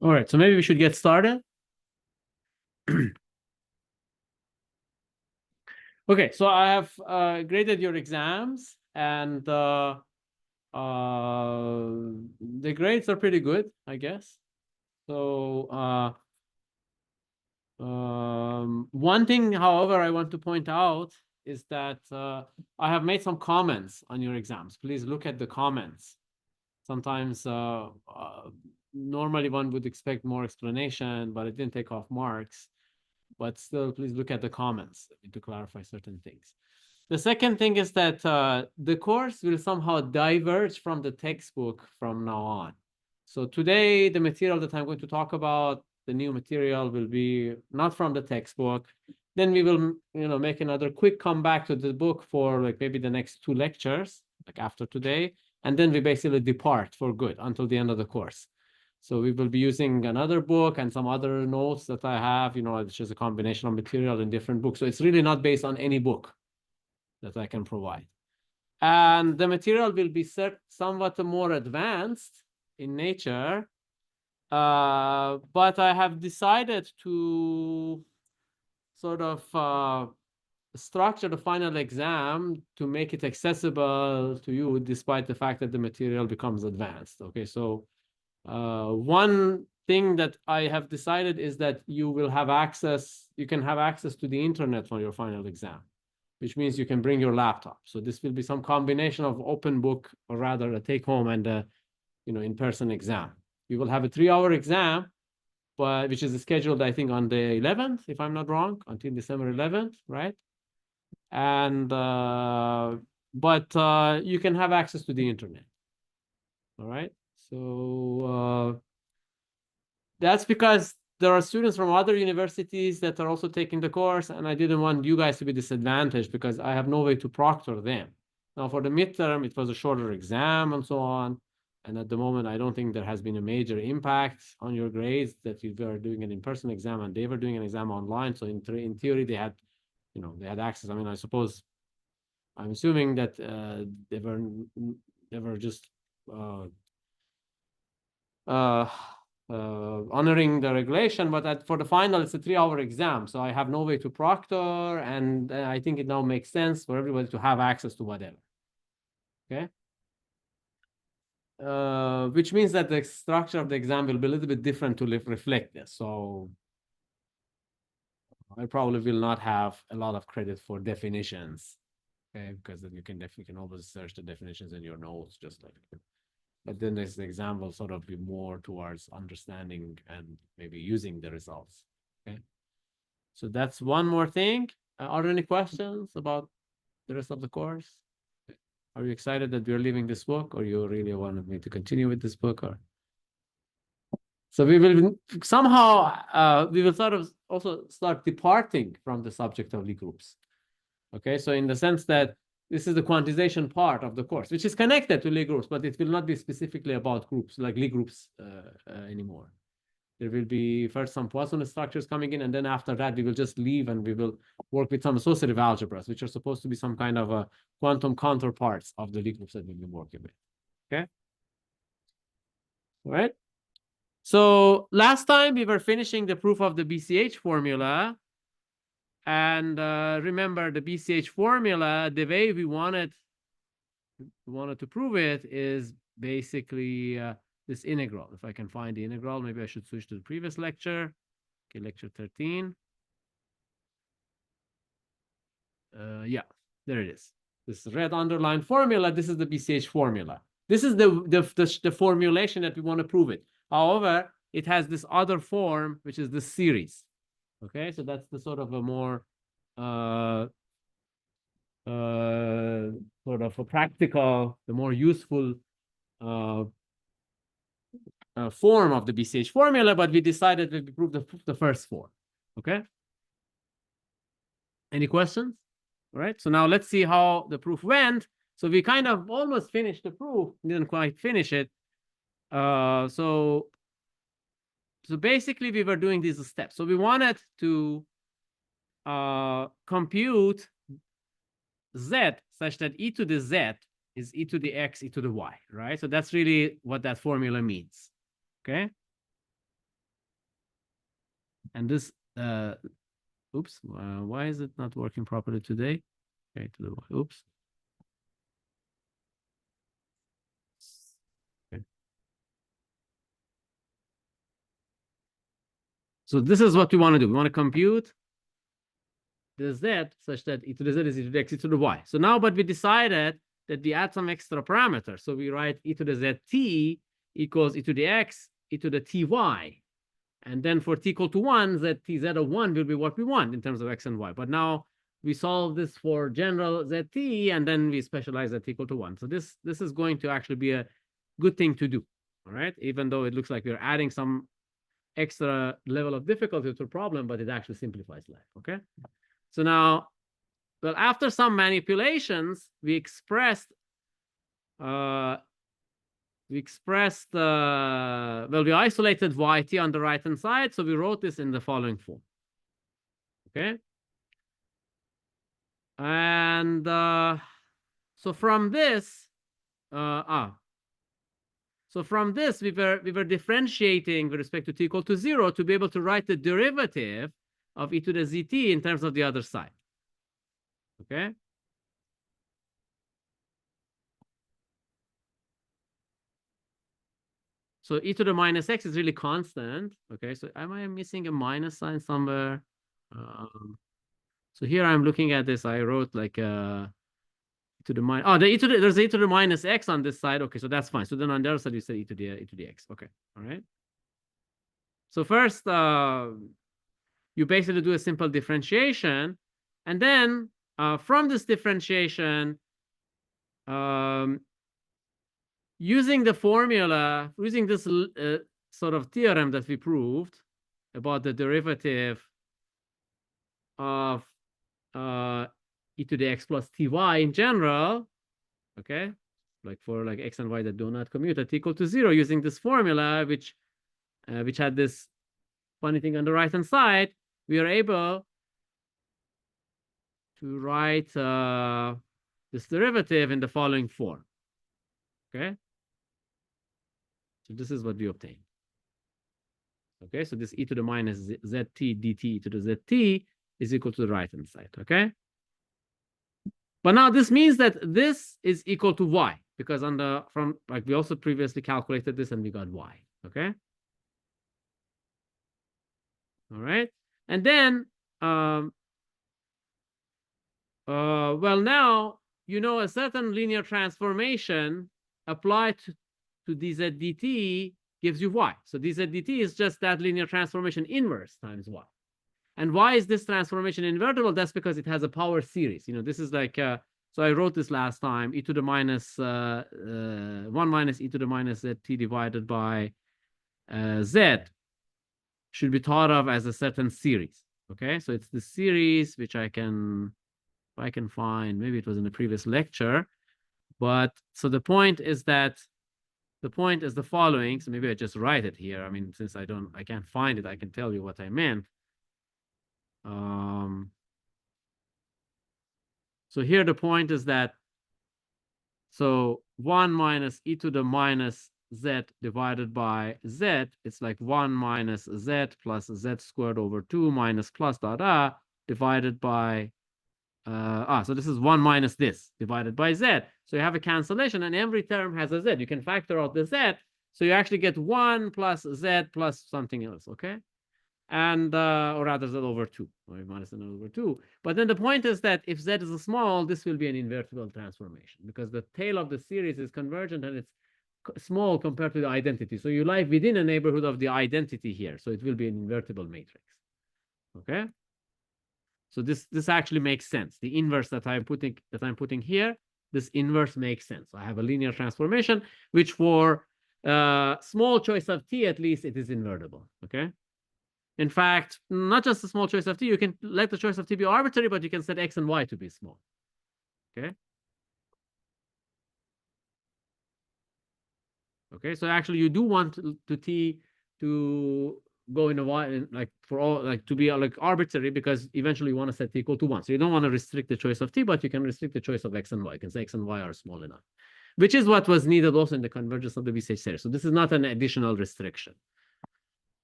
All right, so maybe we should get started. Okay, so I have graded your exams, and the grades are pretty good, I guess. So one thing, however, I want to point out is that I have made some comments on your exams. Please look at the comments. Sometimes normally one would expect more explanation, but it didn't take off marks. But still, please look at the comments to clarify certain things. The second thing is that the course will somehow diverge from the textbook from now on. So today, the material that I'm going to talk about, the new material, will be not from the textbook. Then we will, make another quick comeback to the book for like maybe the next 2 lectures, like after today. And then we basically depart for good until the end of the course. So we will be using another book and some other notes that I have, it's just a combination of material in different books. So it's really not based on any book that I can provide. And the material will be somewhat more advanced in nature. But I have decided to sort of structure the final exam to make it accessible to you, despite the fact that the material becomes advanced. Okay, so one thing that I have decided is that you can have access to the internet for your final exam, which means you can bring your laptop. So this will be some combination of open book, or rather a take home and a, in-person exam. We will have a 3-hour exam, which is scheduled, I think, on the 11th, if I'm not wrong, until December 11th, right? And but you can have access to the internet. All right. So that's because there are students from other universities that are also taking the course, and I didn't want you guys to be disadvantaged because I have no way to proctor them. Now, for the midterm, it was a shorter exam and so on. And at the moment, I don't think there has been a major impact on your grades that you were doing an in-person exam and they were doing an exam online. So in theory, they had, they had access. I mean, I'm assuming that they were just honoring the regulation, but for the final, it's a 3-hour exam. So I have no way to proctor, and I think it now makes sense for everybody to have access to whatever. Okay. Which means that the structure of the exam will be a little bit different to reflect this. So I probably will not have a lot of credit for definitions, okay? Because then you can always search the definitions in your notes, just like. But then this exam will sort of be more towards understanding and maybe using the results. Okay. So that's one more thing. Are there any questions about the rest of the course? Are you excited that we're leaving this book, or you really wanted me to continue with this book? Or so we will somehow we will sort of also start departing from the subject of Lie groups. Okay, so in the sense that this is the quantization part of the course, which is connected to Lie groups, but it will not be specifically about groups, like Lie groups anymore. There will be first some Poisson structures coming in, and then after that, we will just leave and we will work with some associative algebras, which are supposed to be some kind of a quantum counterparts of the Lie groups that we've been working with. Okay. All right. So last time we were finishing the proof of the BCH formula. And remember, the BCH formula, the way we wanted to prove it is basically this integral. If I can find the integral, maybe I should switch to the previous lecture. Okay, lecture 13. Yeah, there it is. This red underlined formula, this is the BCH formula. This is the formulation that we want to prove it. However, it has this other form, which is the series. Okay, so that's the sort of a more sort of a practical, the more useful form of the BCH formula, but we decided that we prove the first form. Okay. Any questions? All right. So now let's see how the proof went. So we kind of almost finished the proof, didn't quite finish it. So basically we were doing these steps. So we wanted to compute z such that e to the z is e to the x, e to the y, right? So that's really what that formula means. Okay. And this, oops, why is it not working properly today? Okay, to the, oops. Okay. So this is what we want to do. We want to compute the z such that e to the z is e to the x, e to the y. So now, but we decided that we add some extra parameters. So we write e to the zt equals e to the x, e to the ty. And then for t equal to 1, z of 1 will be what we want in terms of x and y. But now we solve this for general zt, and then we specialize zt equal to 1. So this is going to actually be a good thing to do, all right? Even though it looks like we're adding some extra level of difficulty to the problem, but it actually simplifies life, okay? So now, well, after some manipulations, we expressed, well, we isolated yt on the right-hand side, so we wrote this in the following form, okay? And so from this, so from this, we were differentiating with respect to t equal to 0 to be able to write the derivative of e to the zt in terms of the other side, okay? So e to the minus x is really constant, okay? So am I missing a minus sign somewhere? So here I'm looking at this. I wrote like to the minus. Oh, there's e to the minus x on this side. Okay, so that's fine. So then on the other side you say e to the x. Okay, all right. So first, you basically do a simple differentiation, and then from this differentiation, using the formula, using this sort of theorem that we proved about the derivative of e to the x plus ty in general, okay, like for like x and y that do not commute at equal to 0, using this formula, which had this funny thing on the right hand side, we are able to write this derivative in the following form, okay? So this is what we obtain. Okay, so this e to the minus zt dt to the zt is equal to the right-hand side, okay? But now this means that this is equal to y, because on the, like we also previously calculated this and we got y, okay? All right, and then, well, now, you know, a certain linear transformation applied to dz dt gives you y. So dz dt is just that linear transformation inverse times y. And why is this transformation invertible? That's because it has a power series. You know, this is like, so I wrote this last time, e to the minus 1 minus e to the minus zt divided by z should be thought of as a certain series. Okay, so it's the series which I can, if I can find, maybe it was in the previous lecture, but so the point is that, the point is the following. So maybe I just write it here. I mean, since I can't find it, I can tell you what I meant. So here the point is that, so 1 minus e to the minus z divided by z, it's like 1 minus z plus z squared over 2 minus plus dot divided by, so this is 1 minus this divided by z. So you have a cancellation and every term has a z. You can factor out the z. So you actually get 1 plus z plus something else, okay? And or rather z over 2, or minus z over 2. But then the point is that if z is small, this will be an invertible transformation because the tail of the series is convergent and it's small compared to the identity. So you lie within a neighborhood of the identity here. So it will be an invertible matrix. Okay. So this actually makes sense. The inverse that I'm putting here, this inverse makes sense. So I have a linear transformation, which for small choice of t, at least it is invertible. Okay. In fact, not just a small choice of t, you can let the choice of t be arbitrary, but you can set x and y to be small. Okay. Okay, so actually you do want to t to go in a y, like for all, like to be like arbitrary, because eventually you want to set t equal to 1. So you don't want to restrict the choice of t, but you can restrict the choice of x and y. You can say x and y are small enough, which is what was needed also in the convergence of the VSH series. So this is not an additional restriction.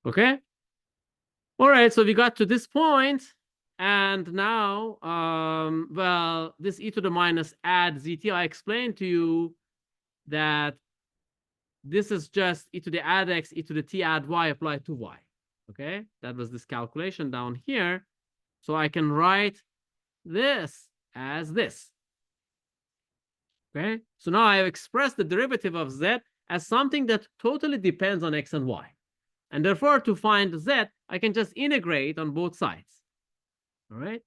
Okay. All right, so we got to this point, and now, well, this e to the minus add zt, I explained to you that this is just e to the add x, e to the t add y applied to y. Okay, that was this calculation down here. So I can write this as this. Okay, so now I have expressed the derivative of z as something that totally depends on x and y. And therefore, to find z, I can just integrate on both sides. All right.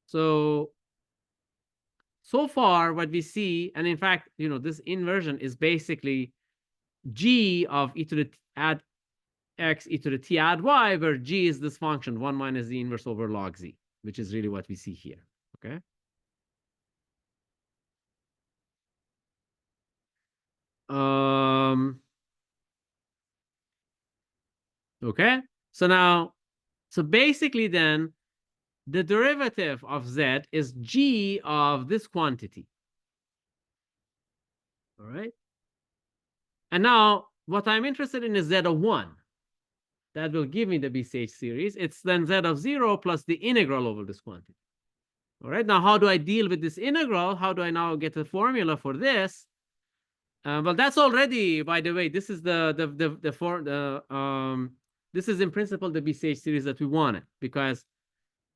So far, what we see, and in fact, you know, this inversion is basically g of e to the add x e to the t add y, where g is this function, 1 minus the inverse over log z, which is really what we see here. Okay. Okay. So now, so basically then, the derivative of z is g of this quantity. All right. And now, what I'm interested in is z of 1. That will give me the BCH series. It's then z of 0 plus the integral over this quantity. All right. Now, how do I deal with this integral? How do I now get the formula for this? Well, that's already, by the way, this is this is in principle the BCH series that we wanted, because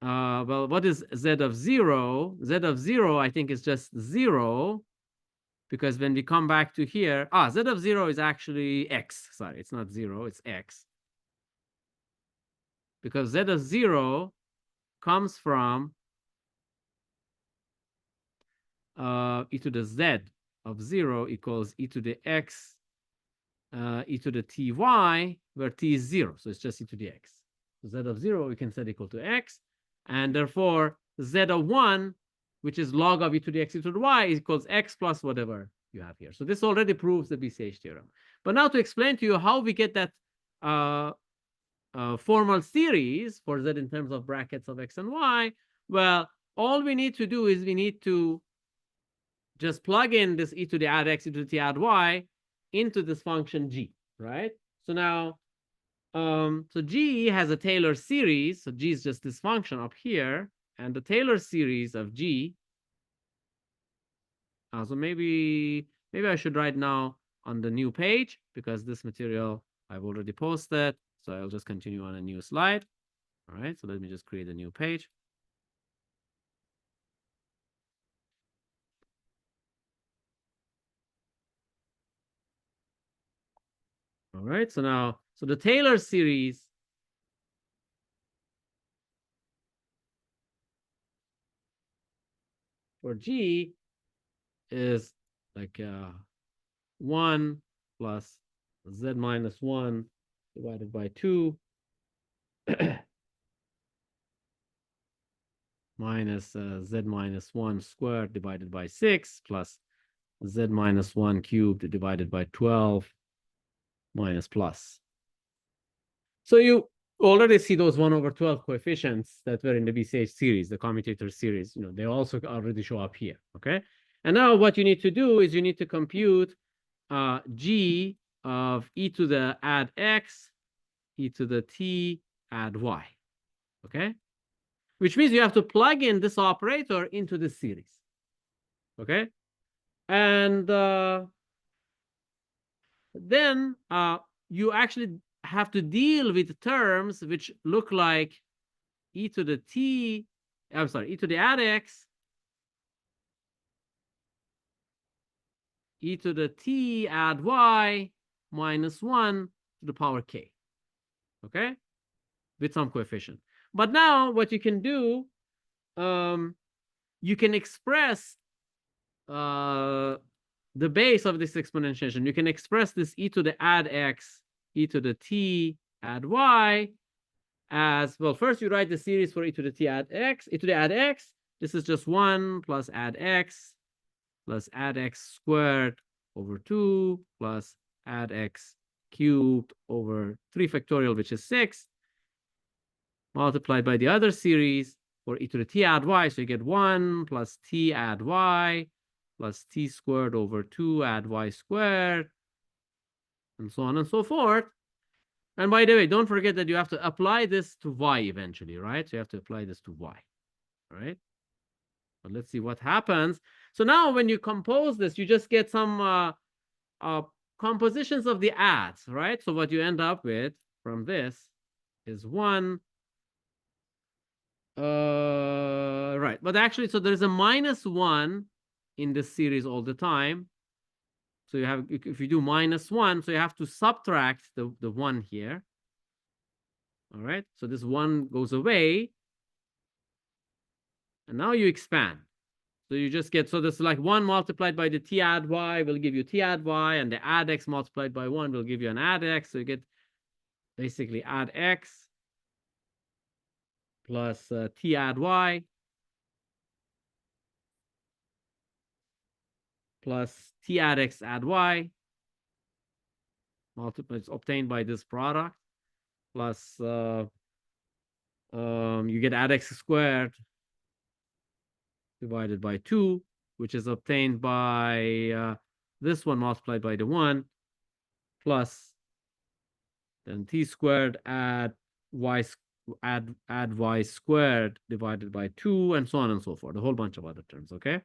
well, what is z of 0? Z of 0, I think, is just 0, because when we come back to here, z of 0 is actually x. Sorry, it's not 0, it's x. Because z of 0 comes from e to the z of 0 equals e to the x e to the ty, where t is 0. So it's just e to the x. So z of 0 we can set equal to x. And therefore, z of 1, which is log of e to the x e to the y, equals x plus whatever you have here. So this already proves the BCH theorem. But now to explain to you how we get that formal series for z in terms of brackets of x and y, well, all we need to do is we need to just plug in this e to the add x e to the t add y into this function g, right? So now, so g has a Taylor series. So g is just this function up here, and the Taylor series of g. So maybe I should write now on the new page, because this material I've already posted. So I'll just continue on a new slide. All right, so let me just create a new page. All right, so now, so the Taylor series for g is like 1 plus z minus 1 divided by 2 minus z minus 1 squared divided by 6 plus z minus 1 cubed divided by 12 minus plus. So you already see those 1 over 12 coefficients that were in the BCH series, the commutator series. You know, they also already show up here, okay? And now what you need to do is you need to compute g of e to the add x, e to the t add y, okay? Which means you have to plug in this operator into this series, okay? And then you actually have to deal with terms which look like e to the t, I'm sorry, e to the add x, e to the t add y minus 1 to the power k, okay? With some coefficient. But now what you can do, you can express the base of this exponentiation. You can express this e to the add x, e to the t add y as, well, first you write the series for e to the t add x, e to the add x. This is just 1 plus add x squared over 2 plus add x cubed over 3 factorial, which is 6, multiplied by the other series for e to the t add y. So you get 1 plus t add y plus t squared over 2 add y squared, and so on and so forth. And by the way, don't forget that you have to apply this to y eventually, right? So you have to apply this to y, all right? But let's see what happens. So now when you compose this, you just get some compositions of the adds, right? So what you end up with from this is 1. Right. But actually, so there's a -1 in this series all the time. So you have, if you do -1, so you have to subtract the 1 here. All right. So this 1 goes away. And now you expand. So you just get, so this like 1 multiplied by the t add y will give you t add y, and the add x multiplied by 1 will give you an add x. So you get basically add x plus t add y plus t add x add y multiplied, obtained by this product, plus you get add x squared divided by 2, which is obtained by this one multiplied by the 1, plus then t squared add y add y squared divided by 2, and so on and so forth, a whole bunch of other terms. Okay.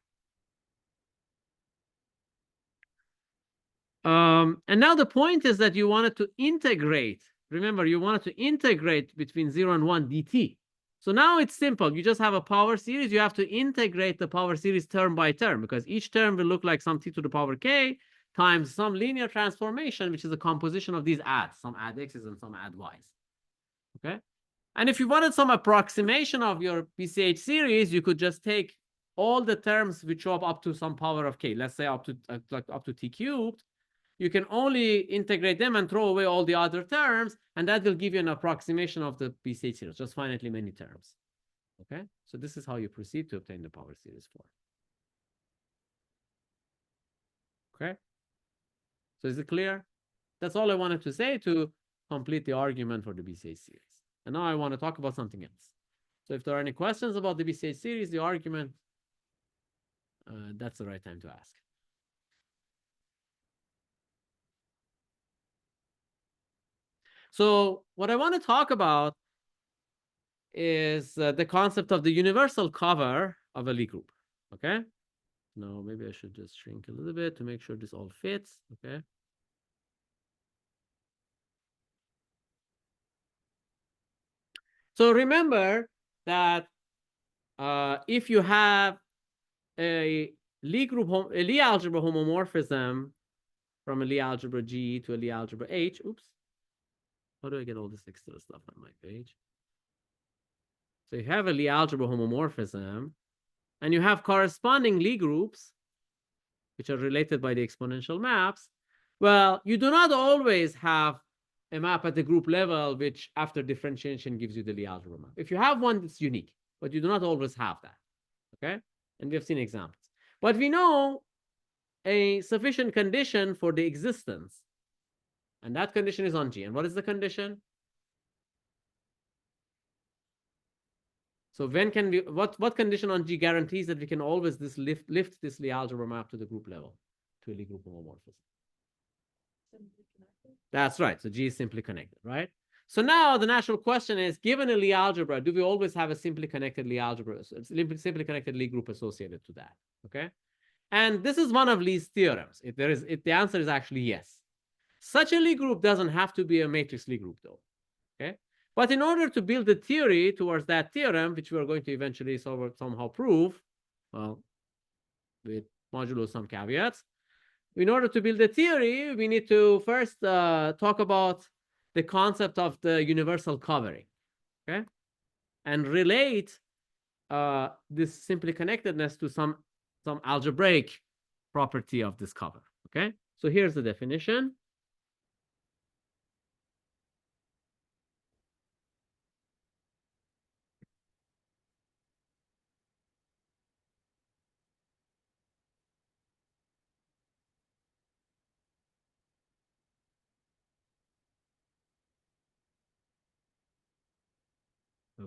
And now the point is that you wanted to integrate. Remember, you wanted to integrate between 0 and 1 dt. So now it's simple. You just have a power series. You have to integrate the power series term by term, because each term will look like some t to the power k times some linear transformation, which is a composition of these adds, some add x's and some add y's. Okay. And if you wanted some approximation of your PCH series, you could just take all the terms which show up to some power of k, let's say up to t cubed. You can only integrate them and throw away all the other terms, and that will give you an approximation of the PCH series, just finitely many terms. Okay, so this is how you proceed to obtain the power series form. Okay, so is it clear? That's all I wanted to say to complete the argument for the BCH series. And now I want to talk about something else. So if there are any questions about the BCH series, the argument, that's the right time to ask. So what I want to talk about is the concept of the universal cover of a Lie group. Okay. Now maybe I should just shrink a little bit to make sure this all fits. Okay. So remember that if you have a Lie group, a Lie algebra homomorphism from a Lie algebra G to a Lie algebra H. Oops. How do I get all this extra stuff on my page? So you have a Lie algebra homomorphism, and you have corresponding Lie groups, which are related by the exponential maps. Well, you do not always have a map at the group level, which after differentiation gives you the Lie algebra map. If you have one, it's unique, but you do not always have that. Okay, and we have seen examples. But we know a sufficient condition for the existence, and that condition is on G. And what is the condition? So when can we, what condition on G guarantees that we can always lift this Lie algebra map to the group level, to a Lie group homomorphism? That's right. So G is simply connected, right? So now the natural question is, given a Lie algebra, do we always have a simply connected Lie algebra, simply connected Lie group associated to that? Okay. And this is one of Lie's theorems. The answer is actually yes. Such a Lie group doesn't have to be a matrix Lie group, though. Okay. But in order to build a theory towards that theorem, which we are going to eventually somehow prove, well, with modulo some caveats, in order to build a theory, we need to first talk about the concept of the universal covering, okay, and relate this simply connectedness to some algebraic property of this cover. Okay, so here's the definition.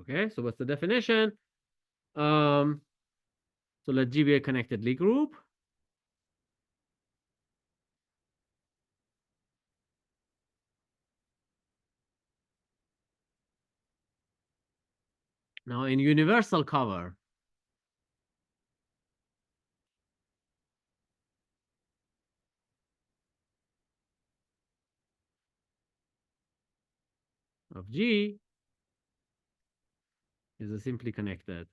Okay, so what's the definition? So let G be a connected Lie group. Now in universal cover, of G is a simply connected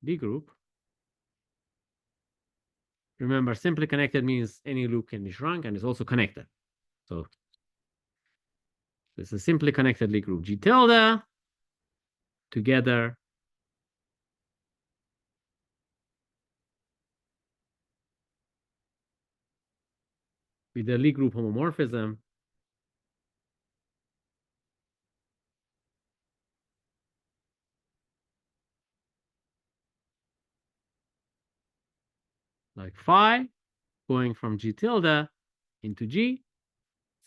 D group. Remember, simply connected means any loop can be shrunk and is also connected. So it's a simply connected Lie group G tilde together with the Lie group homomorphism like phi going from G tilde into G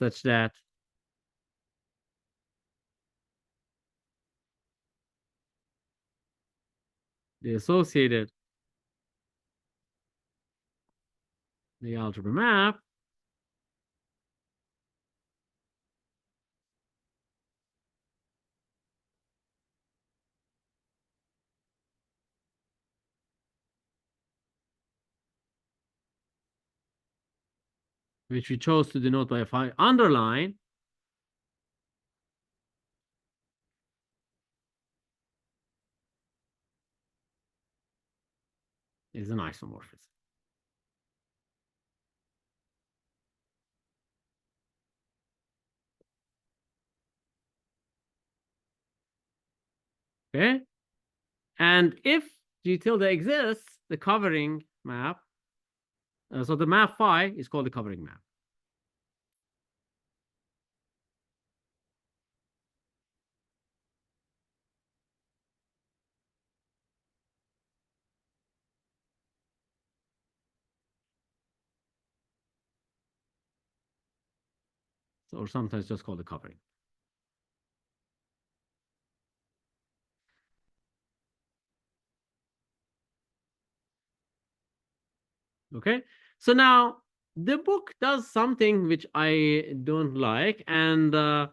such that the associated the algebra map which we chose to denote by a phi underline is an isomorphism. Okay. And if G tilde exists, the covering map, so the map phi is called the covering map. So, or sometimes just called the covering. Okay. So now the book does something which I don't like, and the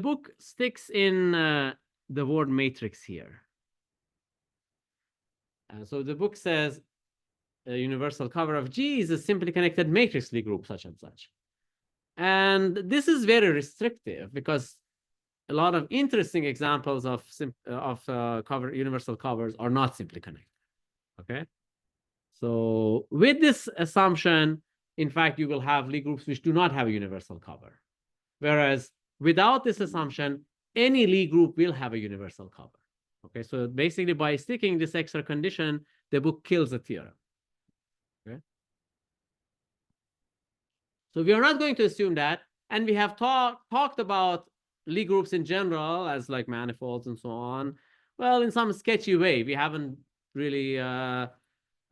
book sticks in the word matrix here. So the book says a universal cover of G is a simply connected matrix Lie group such and such. And this is very restrictive because a lot of interesting examples of universal covers are not simply connected. Okay. So with this assumption, in fact, you will have Lie groups which do not have a universal cover. Whereas without this assumption, any Lie group will have a universal cover. Okay, so basically by sticking this extra condition, the book kills the theorem. Okay. So we are not going to assume that. And we have talked about Lie groups in general as like manifolds and so on. Well, in some sketchy way, we haven't really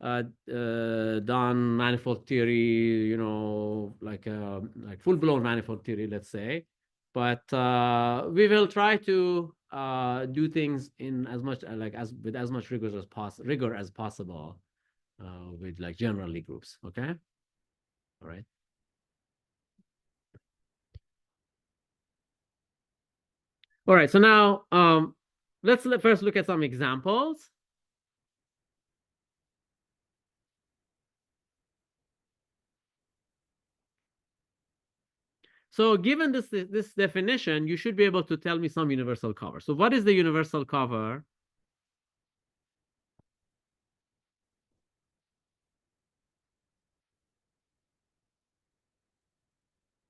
done manifold theory, you know, like full-blown manifold theory, let's say. But we will try to do things in as much with as much rigor as possible with like general Lie groups. Okay. All right. All right. So now let's first look at some examples. So given this definition, you should be able to tell me some universal cover. So what is the universal cover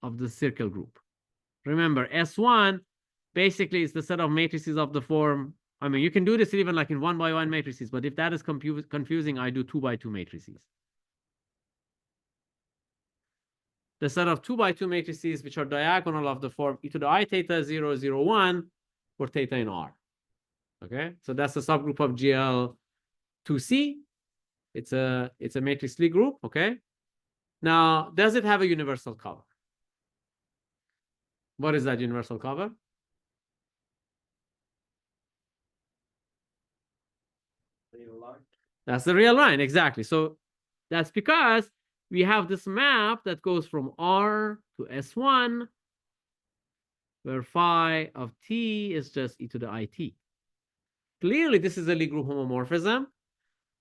of the circle group? Remember, S1 basically is the set of matrices of the form. I mean, you can do this even like in 1-by-1 matrices, but if that is confusing, I do 2-by-2 matrices. The set of 2-by-2 matrices, which are diagonal of the form e to the I theta 0, 0, 1 for theta in R. Okay, so that's the subgroup of GL2C. It's a matrix Lie group. Okay, now does it have a universal cover? What is that universal cover? That's the real line, exactly. So That's because we have this map that goes from R to S1, where phi of t is just e to the it. Clearly, this is a Lie group homomorphism.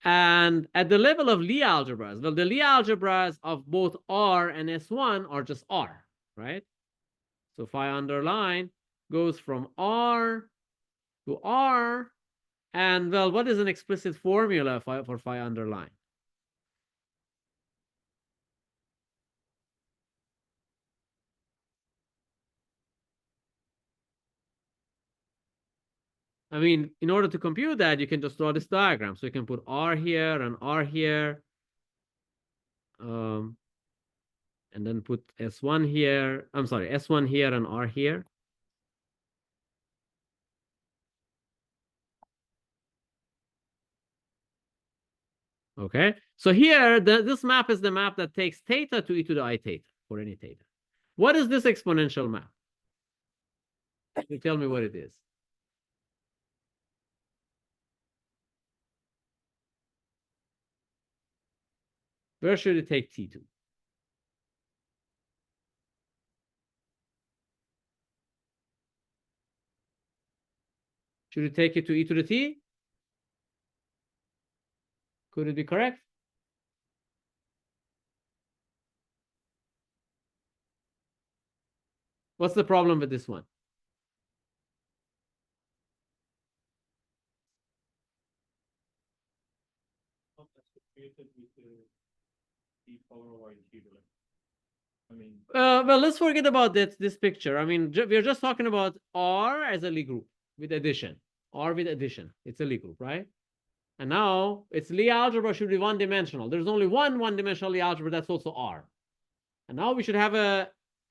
And at the level of Lie algebras, well, the Lie algebras of both R and S1 are just R, right? So phi underline goes from R to R. And, well, what is an explicit formula for phi underline? I mean, in order to compute that, you can just draw this diagram. So you can put R here and R here. And then put S1 here. I'm sorry, S1 here and R here. Okay. So here, this map is the map that takes theta to e to the I theta for any theta. What is this exponential map? You tell me what it is. Where should it take t to? Should it take it to e to the t? Could it be correct? What's the problem with this one? Well, let's forget about this picture. I mean, we're just talking about R as a Lie group with addition. R with addition. It's a Lie group, right? And now its Lie algebra should be one-dimensional. There's only one-dimensional Lie algebra that's also R. And now we should have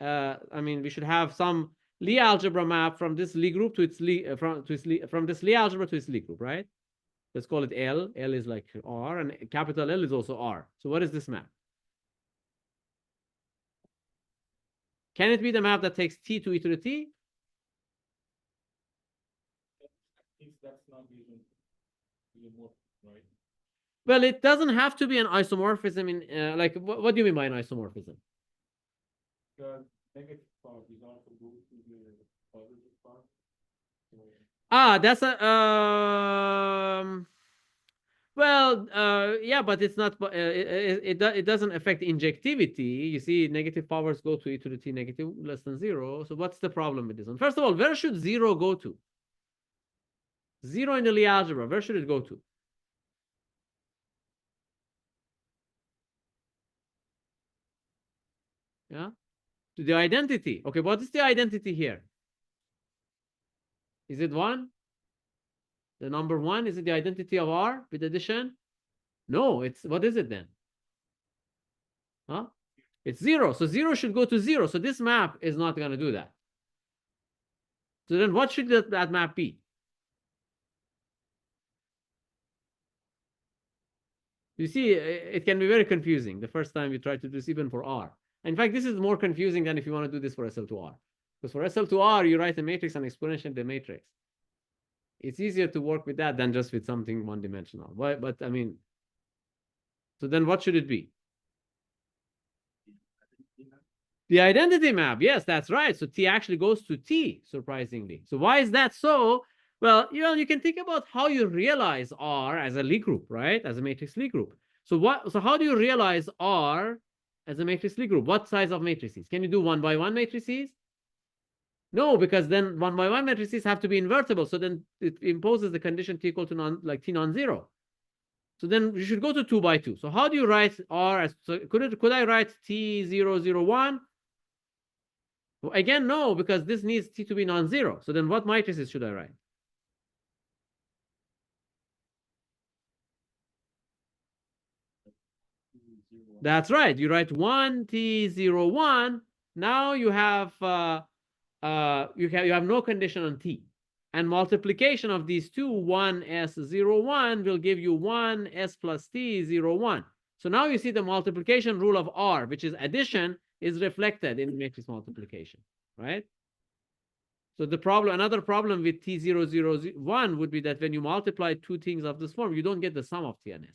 we should have some Lie algebra map from this Lie group to its from this Lie algebra to its Lie group, right? Let's call it L. L is like R, and capital L is also R. So what is this map? Can it be the map that takes t to e to the t? That's not right? Well, it doesn't have to be an isomorphism in like what do you mean by an isomorphism? The negative part is also go to the positive part. That's a well, yeah, but it's not. It doesn't affect injectivity. You see, negative powers go to e to the t negative less than 0. So what's the problem with this one? First of all, where should 0 go to? 0 in the Lie algebra. Where should it go to? Yeah, to the identity. Okay, what is the identity here? Is it 1? The number 1, is it the identity of R with addition? No, it's, what is it then? Huh? It's 0. So 0 should go to 0. So this map is not going to do that. So then what should that map be? You see, it can be very confusing the first time you try to do this, even for R. In fact, this is more confusing than if you want to do this for SL2R. Because for SL2R, you write a matrix and exponentiate the matrix. It's easier to work with that than just with something one-dimensional. But I mean, so then what should it be? The identity map. Yes, that's right. So T actually goes to T, surprisingly. So why is that so? Well, you can think about how you realize R as a Lie group, right? As a matrix Lie group. So how do you realize R as a matrix Lie group? What size of matrices? Can you do 1-by-1 matrices? No, because then 1-by-1 matrices have to be invertible. So then it imposes the condition T equal to T non-zero. So then you should go to 2-by-2. So how do you write R as, so could I write T001? Well, again, no, because this needs T to be non-zero. So then what matrices should I write? That's right. You write 1T01. Now you have you have no condition on T. And multiplication of these two, 1S01, will give you 1S plus T01. So now you see the multiplication rule of R, which is addition, is reflected in matrix multiplication, right? So the problem, another problem with T001 would be that when you multiply two things of this form, you don't get the sum of T and S,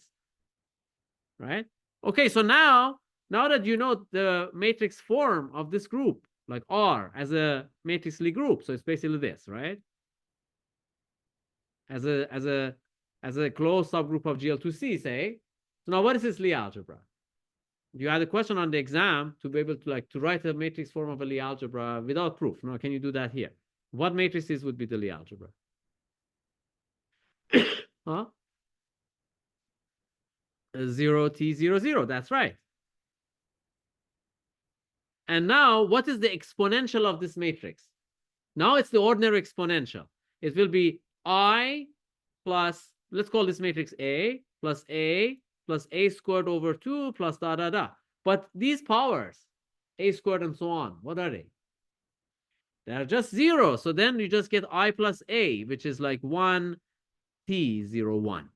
right? Okay, so now that you know the matrix form of this group, like R as a matrix Lie group, so it's basically this, right? As a closed subgroup of GL2C, say. So now what is this Lie algebra? You had a question on the exam to be able to write a matrix form of a Lie algebra without proof. Now, can you do that here? What matrices would be the Lie algebra? Huh? 0, T, 0, 0. That's right. And now, what is the exponential of this matrix? Now it's the ordinary exponential. It will be I plus, let's call this matrix A plus A squared over 2 plus da, da, da. But these powers, A squared and so on, what are they? They're just 0. So then you just get I plus A, which is like 1 T 0, 1.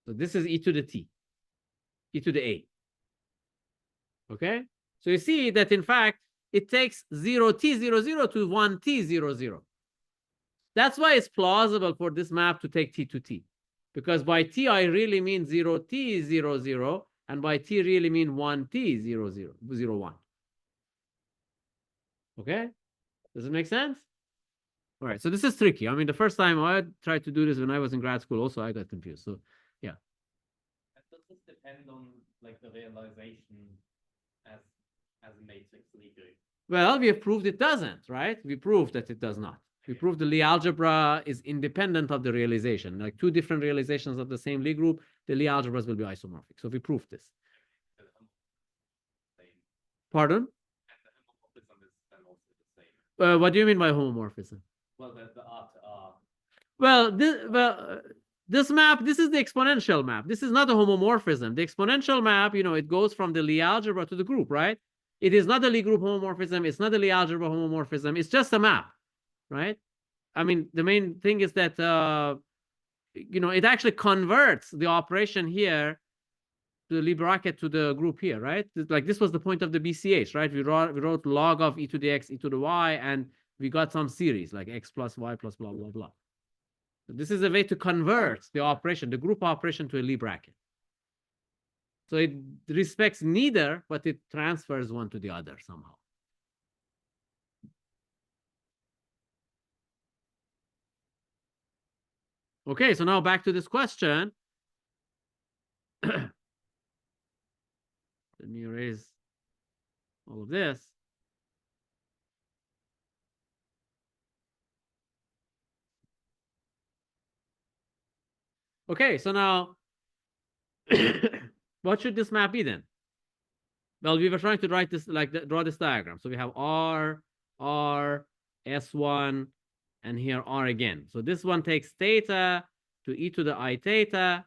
So this is e to the T, e to the A. Okay? So you see that in fact, it takes 0T 0, 0 to 1T 0, 0. That's why it's plausible for this map to take T to T. Because by T, I really mean 0T 0, 0. And by T really mean 1T 0, 0, 0, 1. Okay? Does it make sense? All right. So this is tricky. I mean, the first time I tried to do this when I was in grad school, also I got confused. So yeah. Does this depend on like the realization as a matrix Lie group? Well, we have proved it doesn't, right? We proved that it does not. We proved the Lie algebra is independent of the realization. Like two different realizations of the same Lie group, the Lie algebras will be isomorphic. So we proved this. Pardon? And the homomorphism is then also the same. What do you mean by homomorphism? Well, the R to R. Well, this map, this is the exponential map. This is not a homomorphism. The exponential map, it goes from the Lie algebra to the group, right? It is not a Lie group homomorphism. It's not a Lie algebra homomorphism. It's just a map, right? I mean, the main thing is that, it actually converts the operation here to the Lie bracket to the group here, right? Like this was the point of the BCH, right? We wrote log of e to the x, e to the y, and we got some series like x plus y plus blah, blah, blah. So this is a way to convert the operation, the group operation, to a Lie bracket. So it respects neither, but it transfers one to the other somehow. Okay, so now back to this question. Let me erase all of this. Okay, so now, what should this map be then? Well, we were trying to write this, draw this diagram. So we have R, S1, and here R again. So this one takes theta to e to the I theta.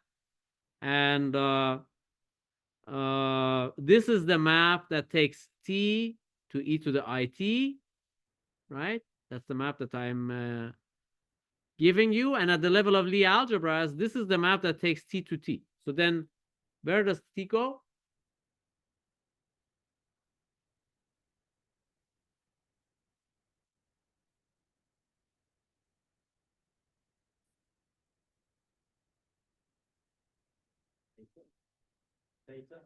And this is the map that takes T to e to the IT, right? That's the map that I'm giving you. And at the level of Lie algebras, this is the map that takes T to T. So then where does T go?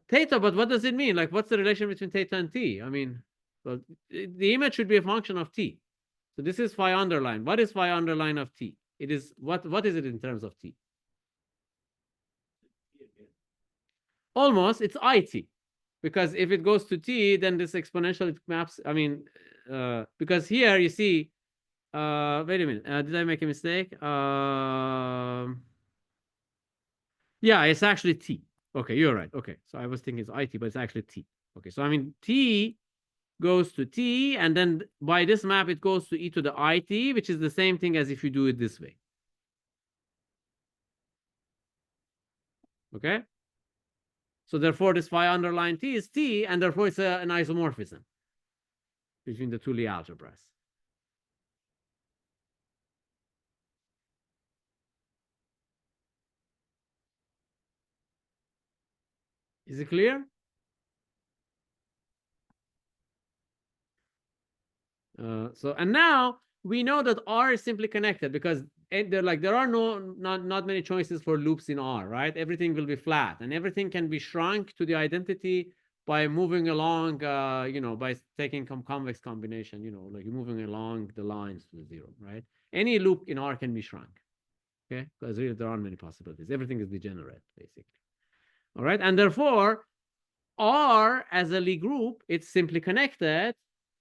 Theta, but what does it mean? Like, what's the relation between theta and T? I mean, well, the image should be a function of T. So this is phi underline. What is phi underline of T? It is, what is it in terms of T? Almost, it's IT. Because if it goes to T, then this exponential maps, I mean, because here you see, wait a minute, did I make a mistake? Yeah, it's actually T. Okay, you're right. Okay, so I was thinking it's IT, but it's actually T. Okay, so I mean, T goes to T, and then by this map, it goes to e to the IT, which is the same thing as if you do it this way. Okay? So therefore, this phi underline T is T, and therefore it's an isomorphism between the two Lie algebras. Is it clear? And now we know that R is simply connected because there are not many choices for loops in R, right? Everything will be flat, and everything can be shrunk to the identity by moving along, by taking convex combination, like moving along the lines to 0, right? Any loop in R can be shrunk, okay? Because really there aren't many possibilities. Everything is degenerate, basically. All right, and therefore, R as a Lie group, it's simply connected,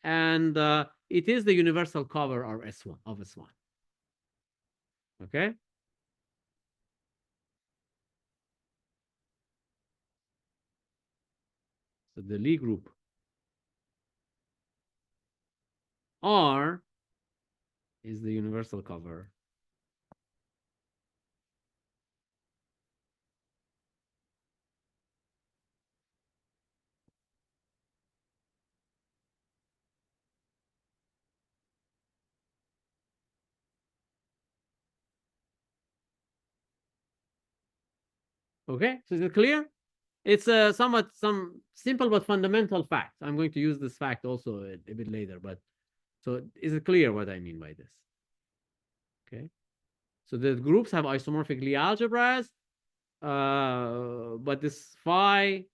and it is the universal cover of S1. Okay. So the Lie group R is the universal cover Okay, so is it clear? It's some simple but fundamental fact. I'm going to use this fact also a bit later, but so is it clear what I mean by this? Okay, so the groups have isomorphic Lie algebras, but this phi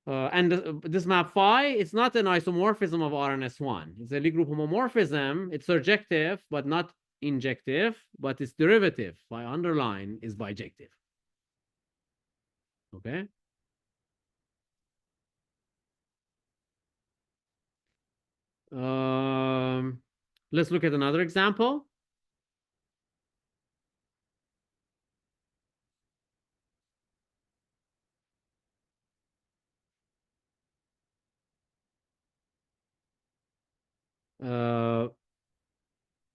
and this map phi, it's not an isomorphism of R and S1. It's a Lie group homomorphism. It's surjective, but not injective, but its derivative by underline is bijective. Okay. Let's look at another example.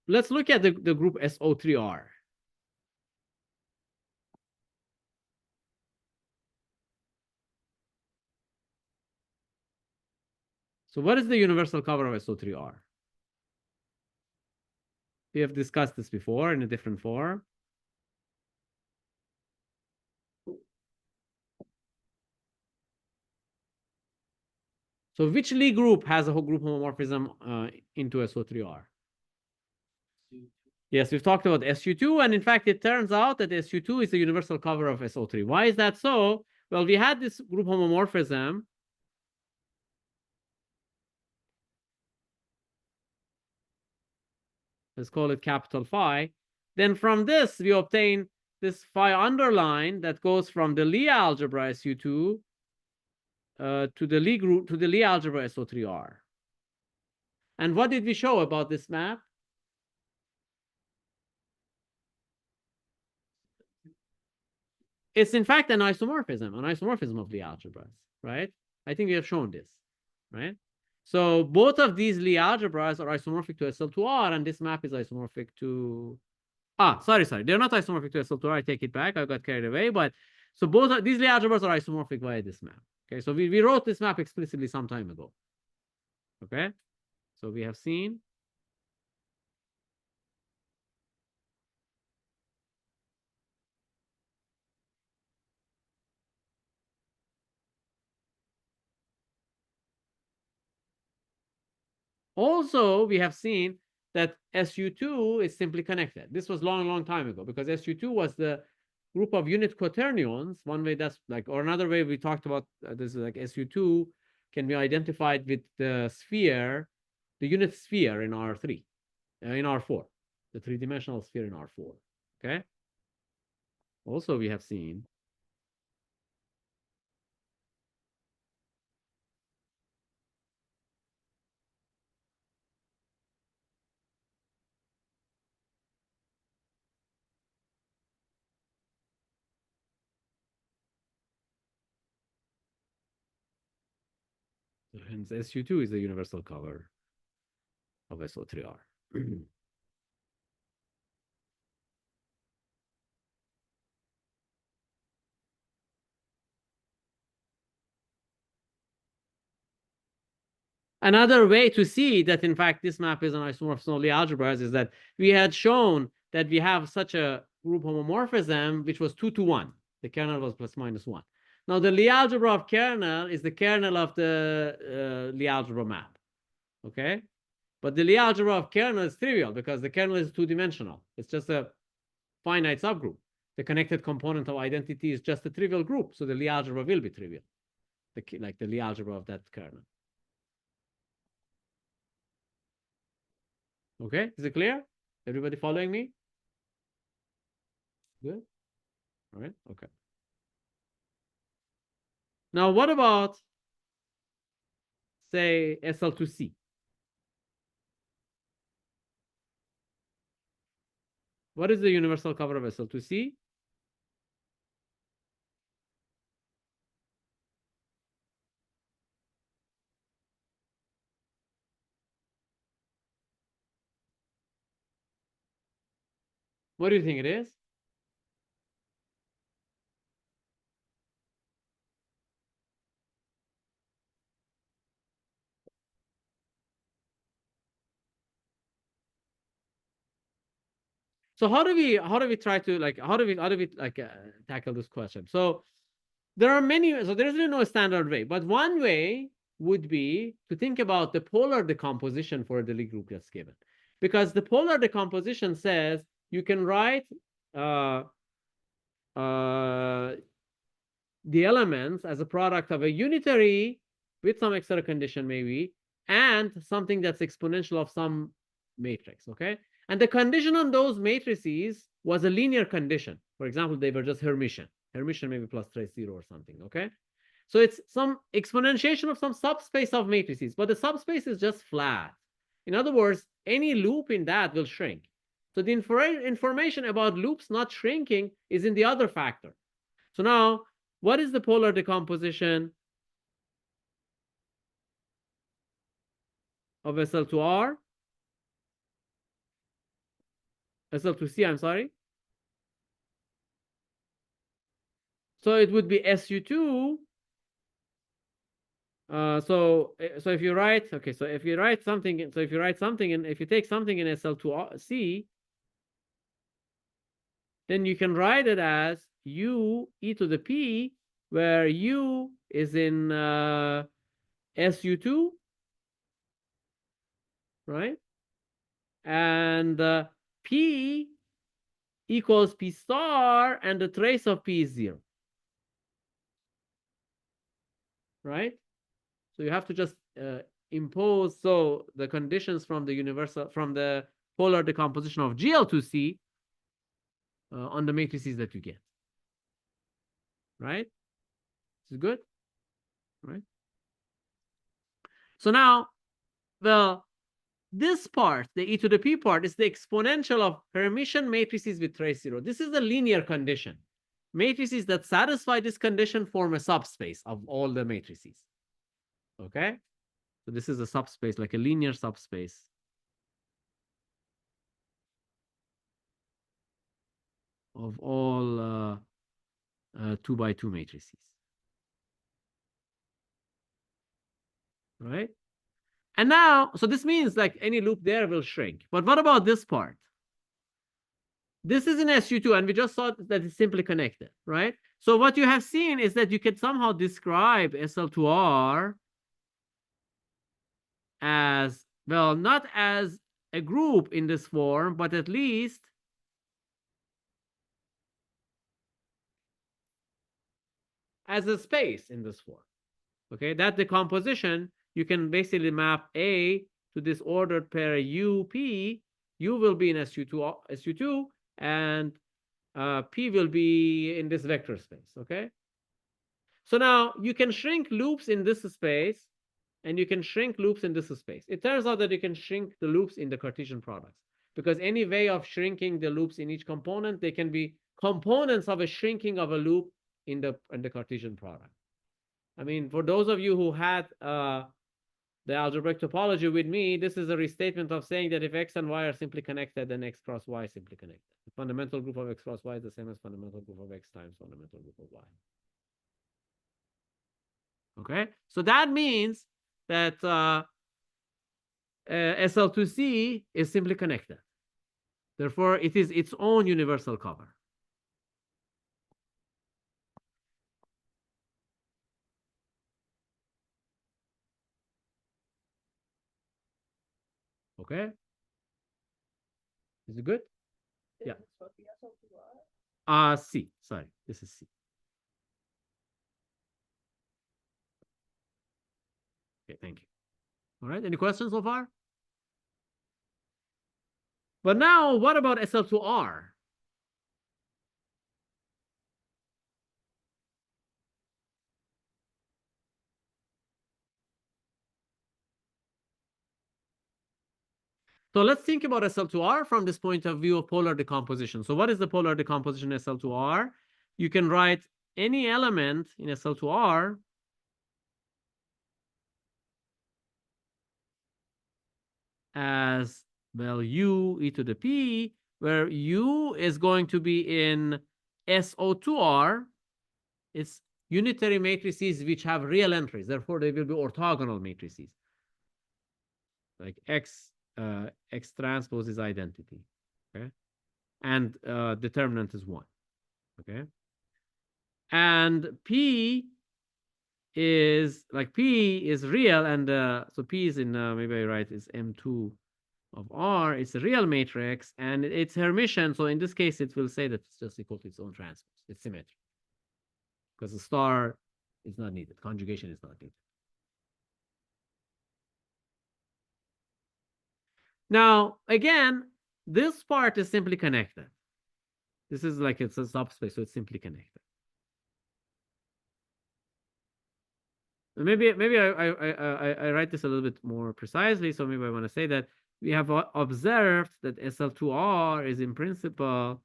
Let's look at the group SO3R. So what is the universal cover of SO3R? We have discussed this before in a different form. So which Lie group has a whole group homomorphism into SO3R? Yes, we've talked about SU2, and in fact, it turns out that SU2 is the universal cover of SO3. Why is that so? Well, we had this group homomorphism. Let's call it capital phi. Then from this, we obtain this phi underline that goes from the Lie algebra SU2 to the Lie group, to the Lie algebra SO3R. And what did we show about this map? It's in fact an isomorphism of Lie algebras, right? I think we have shown this, right? So both of these Lie algebras are isomorphic to SL2R, and this map is isomorphic to... sorry. They're not isomorphic to SL2R. I take it back. I got carried away. But so both of these Lie algebras are isomorphic via this map. Okay, so we wrote this map explicitly some time ago. Okay, so we have seen also we have seen that SU2 is simply connected. This was long time ago, because SU2 was the group of unit quaternions. One way that's like, or another way we talked about this is like SU2 can be identified with the sphere, the unit sphere in R3, in R4, the three-dimensional sphere in R4. Okay. Also, we have seen hence SU2 is the universal cover of SO3R. Another way to see that, in fact, this map is an isomorphism of Lie algebras is that we had shown that we have such a group homomorphism, which was 2 to 1. The kernel was plus minus 1. Now, the Lie algebra of kernel is the kernel of the Lie algebra map. Okay? But the Lie algebra of kernel is trivial because the kernel is two-dimensional. It's just a finite subgroup. The connected component of identity is just a trivial group, so the Lie algebra will be trivial, like the Lie algebra of that kernel. Okay, is it clear? Everybody following me? Good. All right. Okay. Now, what about, say, SL2C? What is the universal cover of SL2C? What do you think it is? So how do we try to like how do we like tackle this question? So there are many, so there's really no standard way, but one way would be to think about the polar decomposition for the Lie group that's given, because the polar decomposition says you can write uh, uh, the elements as a product of a unitary with some extra condition maybe, and something that's exponential of some matrix, okay? And the condition on those matrices was a linear condition. For example, they were just Hermitian. Hermitian maybe plus trace 0 or something, okay? So it's some exponentiation of some subspace of matrices, but the subspace is just flat. In other words, any loop in that will shrink. So the information about loops not shrinking is in the other factor. So now, what is the polar decomposition of SL2R? SL2C, I'm sorry. So it would be SU2. So if you write, okay, so if you write something, so if you write something, and if you take something in SL2C, then you can write it as U e to the P, where U is in SU2, right? And P equals P star, and the trace of P is 0. Right? So you have to just impose so the conditions from the universal, from the polar decomposition of GL2C on the matrices that you get. Right? This is good? Right? So now, well, this part, the e to the p part, is the exponential of Hermitian matrices with trace 0. This is the linear condition. Matrices that satisfy this condition form a subspace of all the matrices. Okay? So this is a subspace, like a linear subspace of all 2 by 2 matrices. Right? And now, so this means like any loop there will shrink. But what about this part? This is an SU2, and we just saw that it's simply connected, right? So what you have seen is that you can somehow describe SL2R as, well, not as a group in this form, but at least as a space in this form. Okay, that decomposition, you can basically map A to this ordered pair UP. U will be in SU2, and P will be in this vector space, okay? So now you can shrink loops in this space, and you can shrink loops in this space. It turns out that you can shrink the loops in the Cartesian products, because any way of shrinking the loops in each component, they can be components of a shrinking of a loop in the Cartesian product. I mean, for those of you who had the algebraic topology with me, this is a restatement of saying that if x and y are simply connected, then x cross y is simply connected. The fundamental group of x cross y is the same as fundamental group of x times fundamental group of y. Okay, so that means that SL2C is simply connected. Therefore, it is its own universal cover. Okay. Is it good? Yeah. C. Sorry, this is C. Okay, thank you. All right, any questions so far? But now, what about SL2R? So let's think about SL2R from this point of view of polar decomposition. So what is the polar decomposition SL2R? You can write any element in SL2R as, well, u e to the p, where u is going to be in SO2R. It's unitary matrices which have real entries. Therefore, they will be orthogonal matrices. Like X transpose is identity. Okay. And determinant is 1. Okay. And P is real, and so P is in maybe I write is M2 of R. It's a real matrix and it's Hermitian. So in this case, it will say that it's just equal to its own transpose. It's symmetric because the star is not needed. Conjugation is not needed. Now, again, this part is simply connected. This is like it's a subspace, so it's simply connected. Maybe I write this a little bit more precisely. So maybe I want to say that we have observed that SL2R is in principle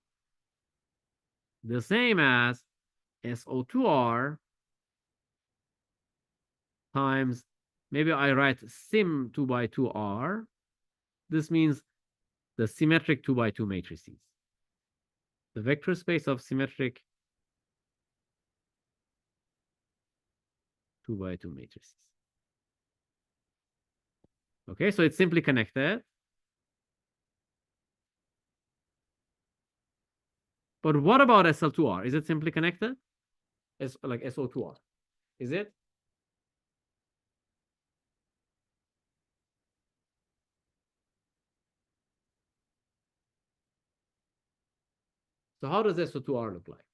the same as SO2R times, maybe I write sim 2 by 2R. This means the symmetric 2 by 2 matrices. The vector space of symmetric 2 by 2 matrices. Okay, so it's simply connected. But what about SL2R? Is it simply connected? It's like SO2R. Is it? So how does SO2R look like?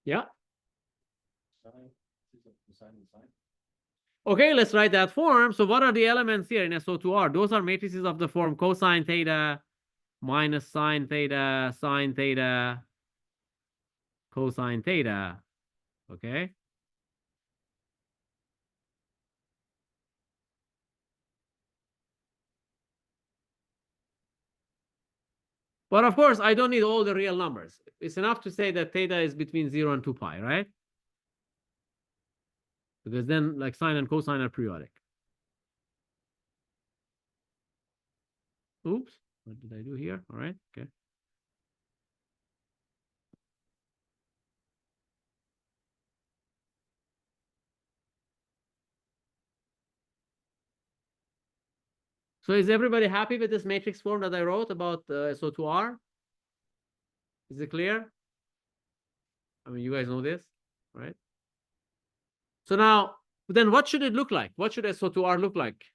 Yeah. Okay, let's write that form. So what are the elements here in SO2R? Those are matrices of the form cosine theta minus sine theta, cosine theta. Okay. But of course, I don't need all the real numbers. It's enough to say that theta is between 0 and 2 pi, right? Because then like sine and cosine are periodic. Oops, what did I do here? All right, okay. So is everybody happy with this matrix form that I wrote about SO2R? Is it clear? I mean, you guys know this, right? So now, then what should it look like? What should SO2R look like?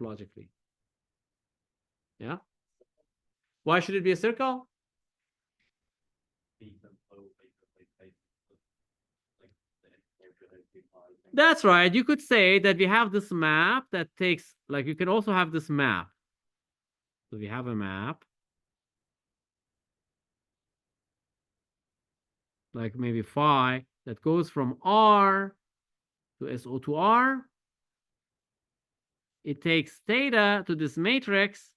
Logically. Yeah. Why should it be a circle? That's right. You could say that we have this map that takes, like, you can also have this map. So we have a map. Like maybe phi that goes from R to SO2R. It takes theta to this matrix.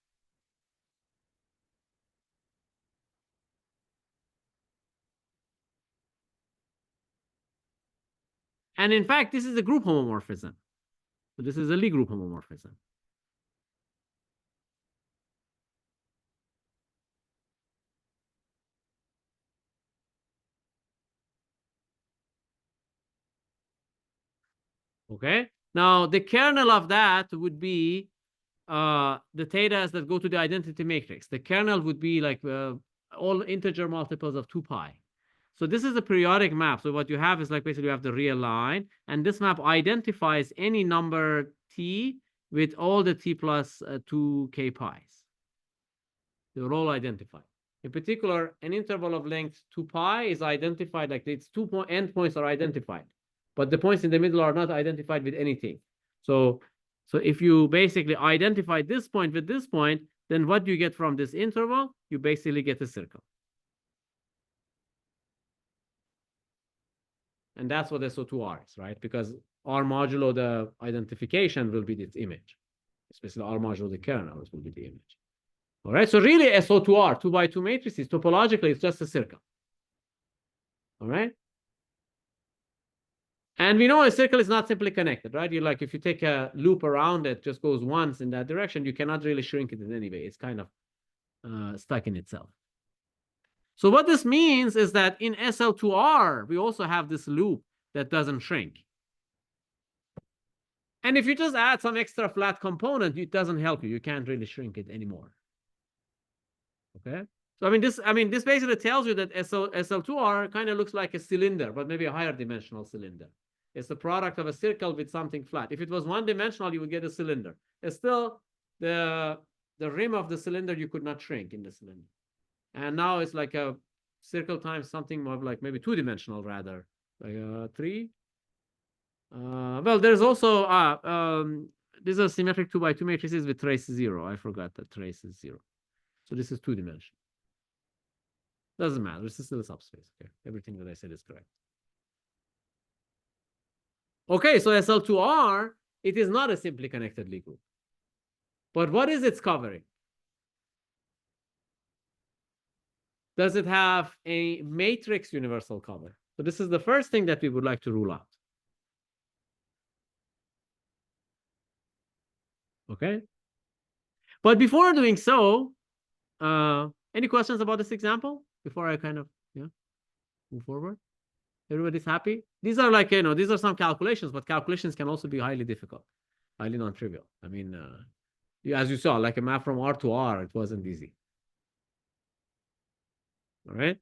And in fact, this is a group homomorphism. So this is a Lie group homomorphism. Okay. Now the kernel of that would be the thetas that go to the identity matrix. The kernel would be like all integer multiples of 2 pi. So this is a periodic map. So what you have is like basically you have the real line, and this map identifies any number t with all the t plus 2k pi's. They're all identified. In particular, an interval of length 2 pi is identified, like its two endpoints are identified, but the points in the middle are not identified with anything. So if you basically identify this point with this point, then what you get from this interval, you basically get a circle. And that's what SO2R is, right? Because R modulo the identification will be this image, especially R modulo the kernels will be the image. All right, so really SO2R, 2 by 2 matrices, topologically, it's just a circle. All right? And we know a circle is not simply connected, right? You like, if you take a loop around it, just goes once in that direction, you cannot really shrink it in any way. It's kind of stuck in itself. So what this means is that in SL2R, we also have this loop that doesn't shrink. And if you just add some extra flat component, it doesn't help you. You can't really shrink it anymore. Okay? So I mean this basically tells you that SL2R kind of looks like a cylinder, but maybe a higher dimensional cylinder. It's the product of a circle with something flat. If it was one dimensional, you would get a cylinder. It's still the rim of the cylinder you could not shrink in the cylinder. And now it's like a circle times something more like maybe two-dimensional rather, like 3. Well, there's also these are symmetric 2 by 2 matrices with trace 0. I forgot that trace is 0. So this is 2-dimensional. Doesn't matter. This is still a subspace. Okay, everything that I said is correct. Okay, so SL2R, it is not a simply connected Lie group. But what is its covering? Does it have a matrix universal cover? So this is the first thing that we would like to rule out. Okay. But before doing so, any questions about this example before I kind of move forward? Everybody's happy? These are like, these are some calculations, but calculations can also be highly difficult, highly non-trivial. I mean, as you saw, like a map from R to R, it wasn't easy. All right.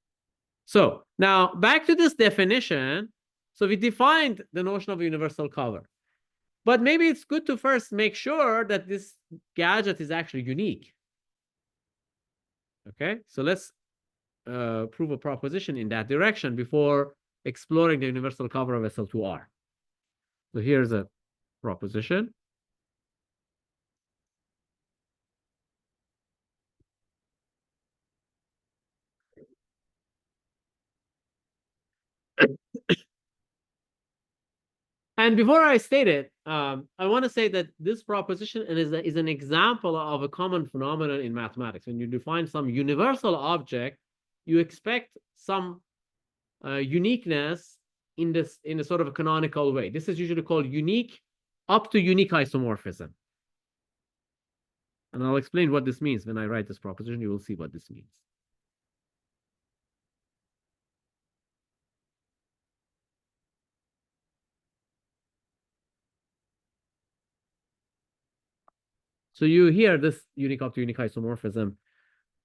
So now back to this definition. So we defined the notion of a universal cover, but maybe it's good to first make sure that this gadget is actually unique. Okay, so let's prove a proposition in that direction before exploring the universal cover of SL2R. So here's a proposition. And before I state it, I want to say that this proposition is an example of a common phenomenon in mathematics. When you define some universal object, you expect some uniqueness in a sort of a canonical way. This is usually called unique up to unique isomorphism. And I'll explain what this means when I write this proposition. You will see what this means. So you hear this unique up to unique isomorphism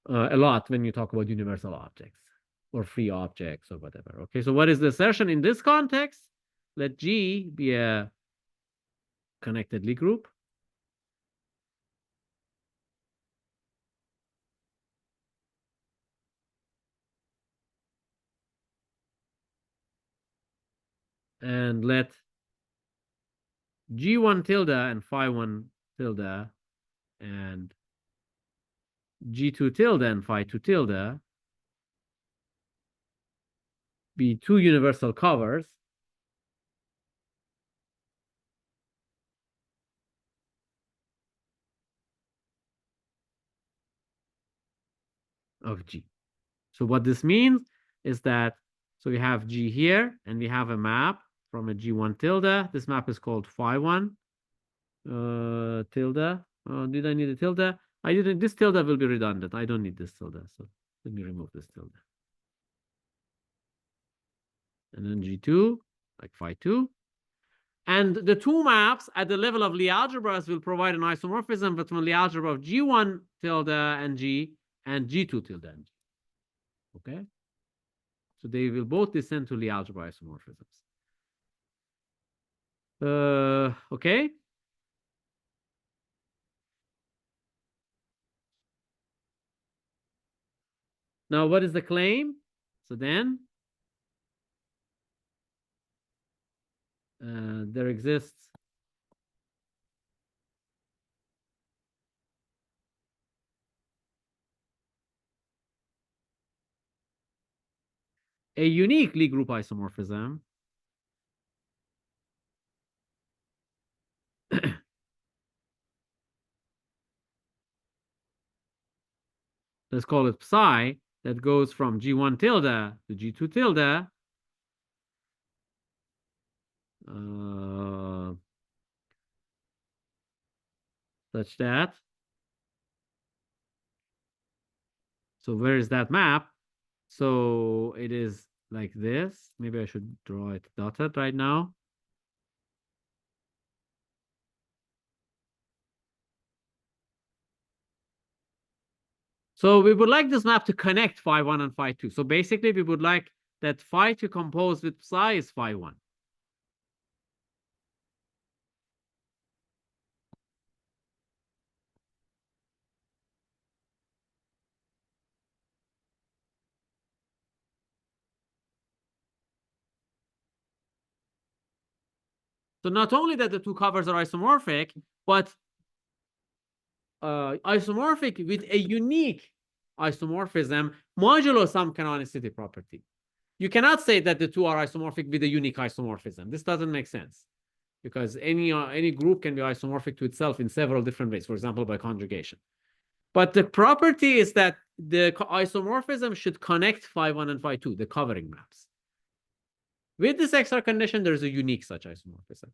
a lot when you talk about universal objects or free objects or whatever. Okay, so what is the assertion in this context? Let G be a connected Lie group. And let G1 tilde and phi1 tilde and G2 tilde and phi2 tilde be two universal covers of G. So what this means is that, so we have G here, and we have a map from a G1 tilde. This map is called phi1 tilde. Did I need a tilde? I didn't. This tilde will be redundant. I don't need this tilde. So let me remove this tilde. And then G2, like phi2. And the two maps at the level of Lie algebras will provide an isomorphism between Lie algebra of G1 tilde and G and G2 tilde and G. Okay. So they will both descend to Lie algebra isomorphisms. Okay. Now, what is the claim? So then there exists a unique Lie group isomorphism let's call it psi, that goes from G1 tilde to G2 tilde, such that, so where is that map? So it is like this. Maybe I should draw it dotted right now. So we would like this map to connect phi 1 and phi 2. So basically, we would like that phi to compose with psi is phi 1. So not only that the two covers are isomorphic, but isomorphic with a unique isomorphism modulo some canonicity property. You cannot say that the two are isomorphic with a unique isomorphism. This doesn't make sense because any group can be isomorphic to itself in several different ways, for example, by conjugation. But the property is that the isomorphism should connect phi 1 and phi 2, the covering maps. With this extra condition, there is a unique such isomorphism.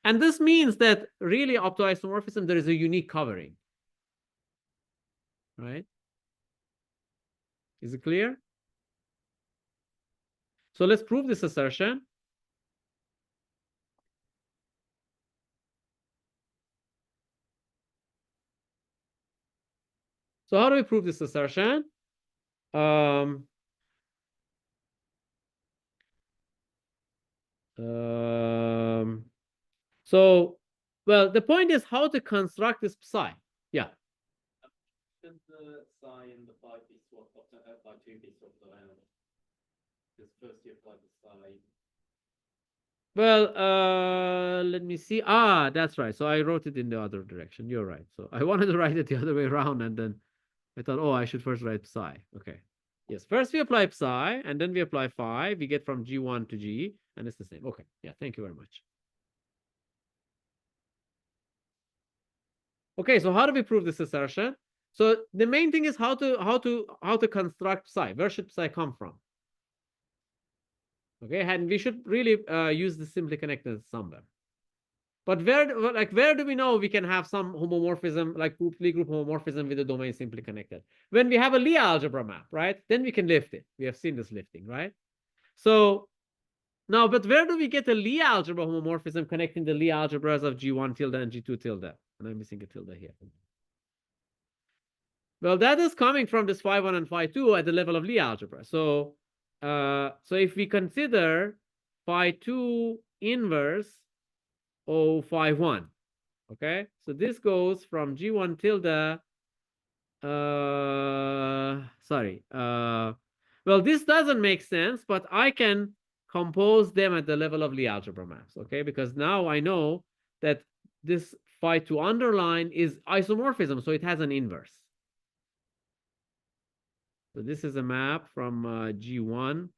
And this means that really up to isomorphism, there is a unique covering. Right? Is it clear? So let's prove this assertion. So how do we prove this assertion? Um, so, well, the point is how to construct this psi. Yeah. Should the psi and the phi be swapped by 2 be swapped around? Because first you apply the psi. Well, let me see. Ah, that's right. So I wrote it in the other direction. You're right. So I wanted to write it the other way around, and then I thought, oh, I should first write psi. Okay. Yes, first we apply psi, and then we apply phi. We get from G1 to G, and it's the same. Okay. Yeah, thank you very much. Okay, so how do we prove this assertion? So the main thing is how to construct psi. Where should psi come from? Okay, and we should really use the simply connected somewhere. But where do we know we can have some homomorphism, like Lie group homomorphism with the domain simply connected? When we have a Lie algebra map, right? Then we can lift it. We have seen this lifting, right? So now, but where do we get a Lie algebra homomorphism connecting the Lie algebras of G1 tilde and G2 tilde? And I'm missing a tilde here. Well, that is coming from this phi 1 and phi 2 at the level of Lie algebra. So if we consider phi 2 inverse O phi 1, okay? So this goes from G1 tilde, well, this doesn't make sense, but I can compose them at the level of Lie algebra maps, okay? Because now I know that this phi 2 underline is isomorphism, so it has an inverse. So this is a map from G1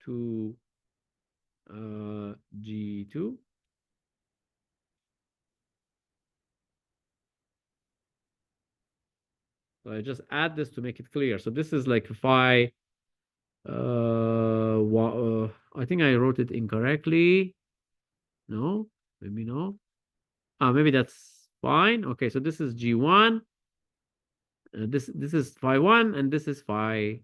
to G2. So I just add this to make it clear. So this is like phi. I think I wrote it incorrectly. No, maybe no. Maybe that's fine. Okay, so this is G1. This is phi 1, and this is phi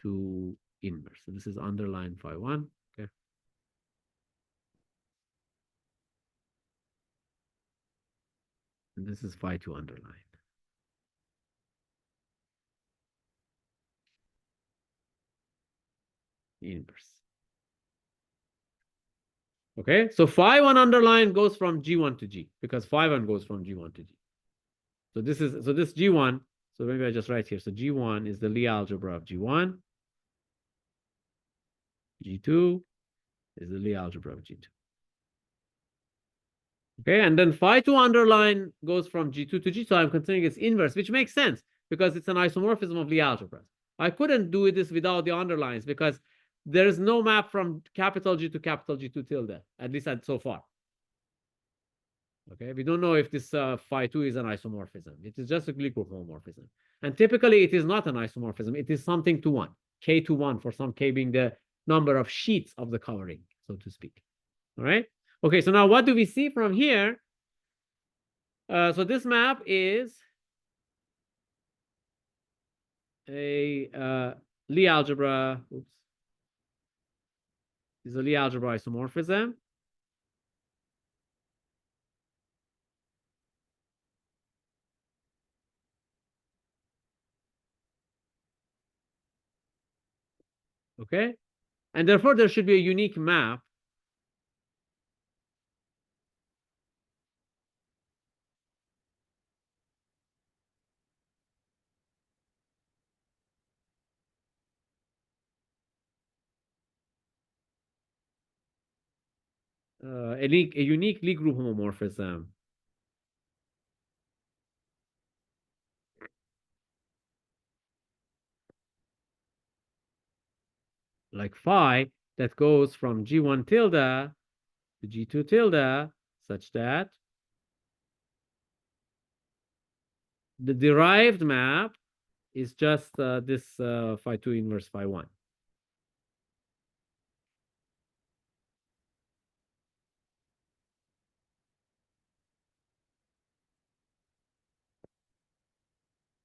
2 inverse. So this is underline phi 1. Okay. And this is phi 2 underline. inverse. Okay, so phi 1 underline goes from G1 to G because phi 1 goes from G1 to G. So this G1. So maybe I just write here. So G1 is the Lie algebra of G1. G2 is the Lie algebra of G2. Okay, and then phi 2 underline goes from G2 to G, so I'm considering its inverse, which makes sense because it's an isomorphism of Lie algebras. I couldn't do this without the underlines because there is no map from capital G to capital G2 tilde, at least so far. Okay, we don't know if this phi 2 is an isomorphism. It is just a Lie group homomorphism. And typically it is not an isomorphism. It is something to 1, k to 1, for some k being the number of sheets of the covering, so to speak. All right. Okay, so now what do we see from here? So this map is a Lie algebra. Oops. Is a Lie algebra isomorphism. Okay, and therefore there should be a unique map. A unique Lie group homomorphism. Like phi that goes from G1 tilde to G2 tilde such that the derived map is just this phi 2 inverse phi 1.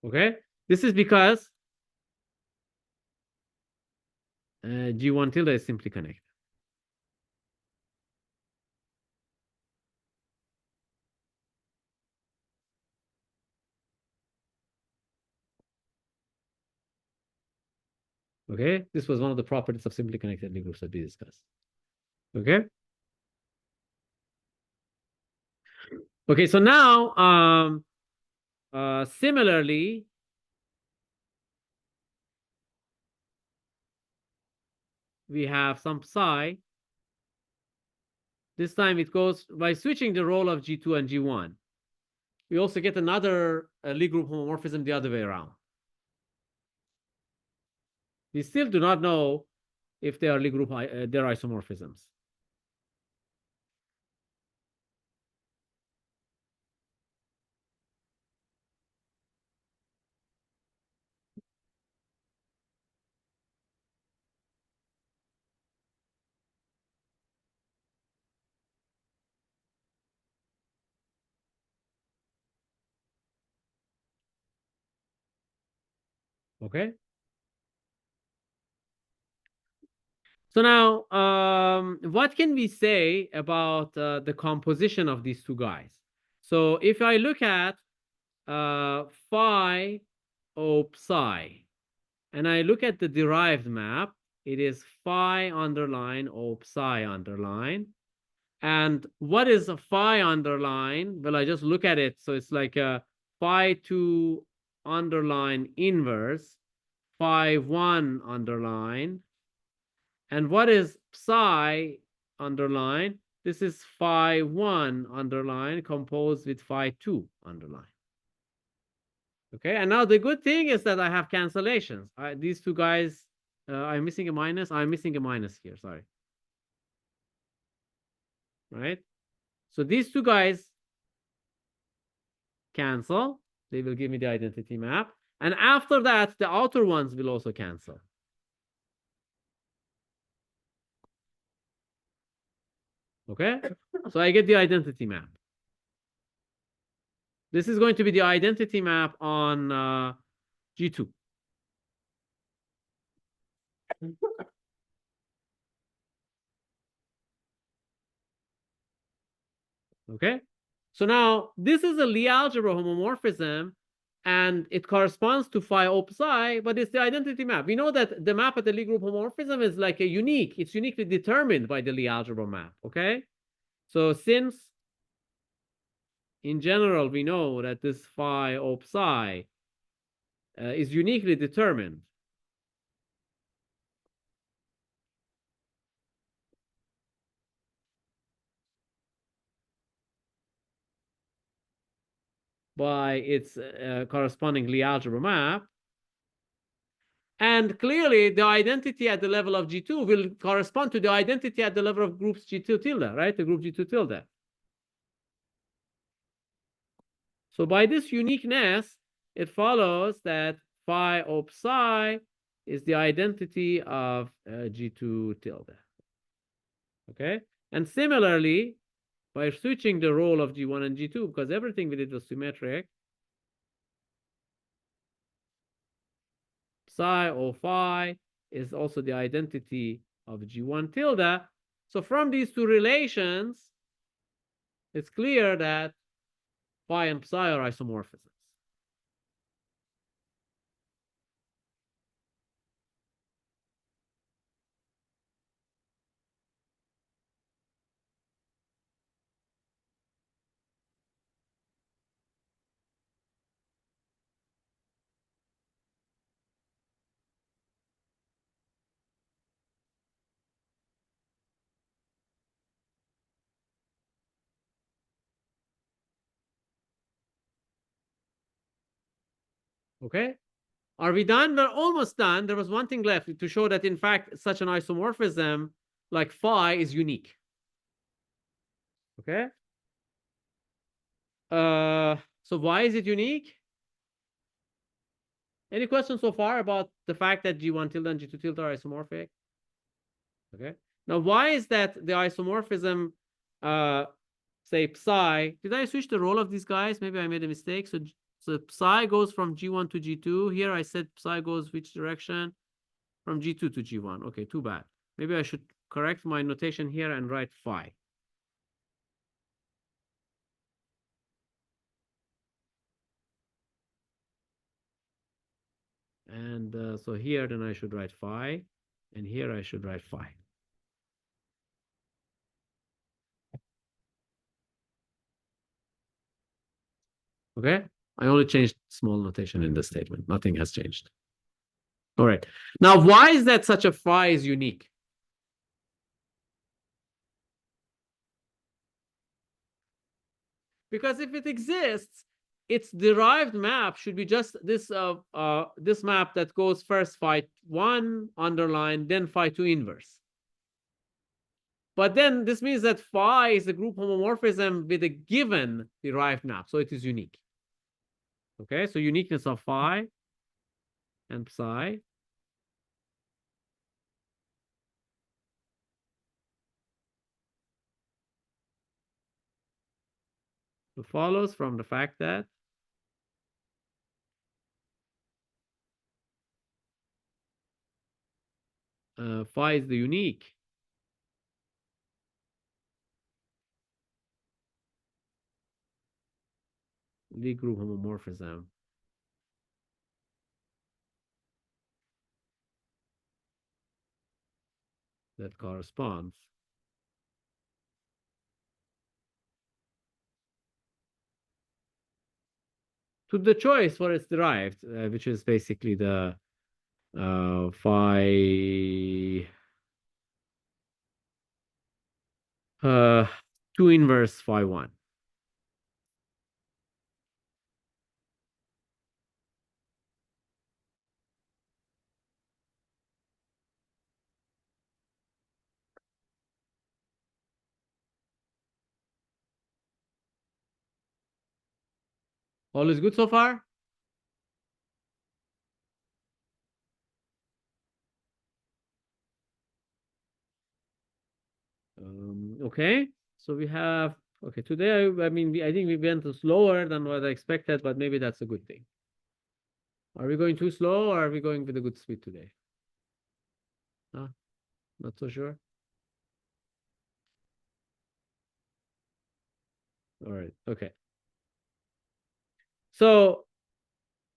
Okay, this is because G1 tilde is simply connected. Okay, this was one of the properties of simply connected Lie groups that we discussed. Okay. Okay, so now similarly, we have some psi. This time it goes by switching the role of G2 and G1. We also get another Lie group homomorphism the other way around. We still do not know if they are Lie group, they're isomorphisms. Okay. So now, what can we say about the composition of these two guys? So if I look at phi O psi, and I look at the derived map, it is phi underline O psi underline. And what is a phi underline? Well, I just look at it. So it's like a phi 2 underline inverse, phi 1 underline. And what is psi underline? This is phi 1 underline composed with phi 2 underline. Okay, and now the good thing is that I have cancellations. These two guys, I'm missing a minus. I'm missing a minus here, sorry. Right? So these two guys cancel. They will give me the identity map. And after that, the outer ones will also cancel. Okay, so I get the identity map. This is going to be the identity map on G2. Okay, so now this is a Lie algebra homomorphism, and it corresponds to phi op psi, but it's the identity map. We know that the map at the Lie group homomorphism is like a unique, it's uniquely determined by the Lie algebra map, okay? So since in general we know that this phi op psi is uniquely determined by its corresponding Lie algebra map, and clearly the identity at the level of G2 will correspond to the identity at the level of groups G2 tilde, right? The group G2 tilde. So by this uniqueness, it follows that phi op psi is the identity of G2 tilde. Okay? And similarly, by switching the role of G1 and G2, because everything we did was symmetric, psi or phi is also the identity of G1 tilde. So from these two relations, it's clear that phi and psi are isomorphisms. Okay? Are we done? We're almost done. There was one thing left to show that, in fact, such an isomorphism like phi is unique. Okay? So why is it unique? Any questions so far about the fact that G1 tilde and G2 tilde are isomorphic? Okay. Now, why is that the isomorphism, say psi? Did I switch the role of these guys? Maybe I made a mistake. So psi goes from G1 to G2. Here I said psi goes which direction? From G2 to G1. Okay, too bad. Maybe I should correct my notation here and write phi. And so here, then I should write phi. And here I should write phi. Okay? I only changed small notation in the statement. Nothing has changed. All right. Now, why is that such a phi is unique? Because if it exists, its derived map should be just this this map that goes first phi1 underline, then phi2 inverse. But then this means that phi is a group homomorphism with a given derived map, so it is unique. Okay, so uniqueness of phi and psi. It follows from the fact that phi is the unique Lie group homomorphism that corresponds to the choice for its derived, which is basically the phi 2 inverse phi1. All is good so far? Okay, so we have, okay, today, I mean, I think we went slower than what I expected, but maybe that's a good thing. Are we going too slow or are we going with a good speed today? Huh? Not so sure. All right, okay. So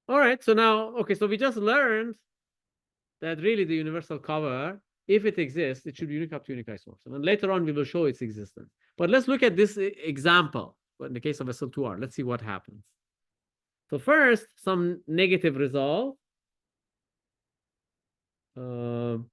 All right, so now, okay, so we just learned that really the universal cover, if it exists, it should be unique up to unique isomorphism. And later on, we will show its existence. But let's look at this example. In the case of SL2R, let's see what happens. So first, some negative result. So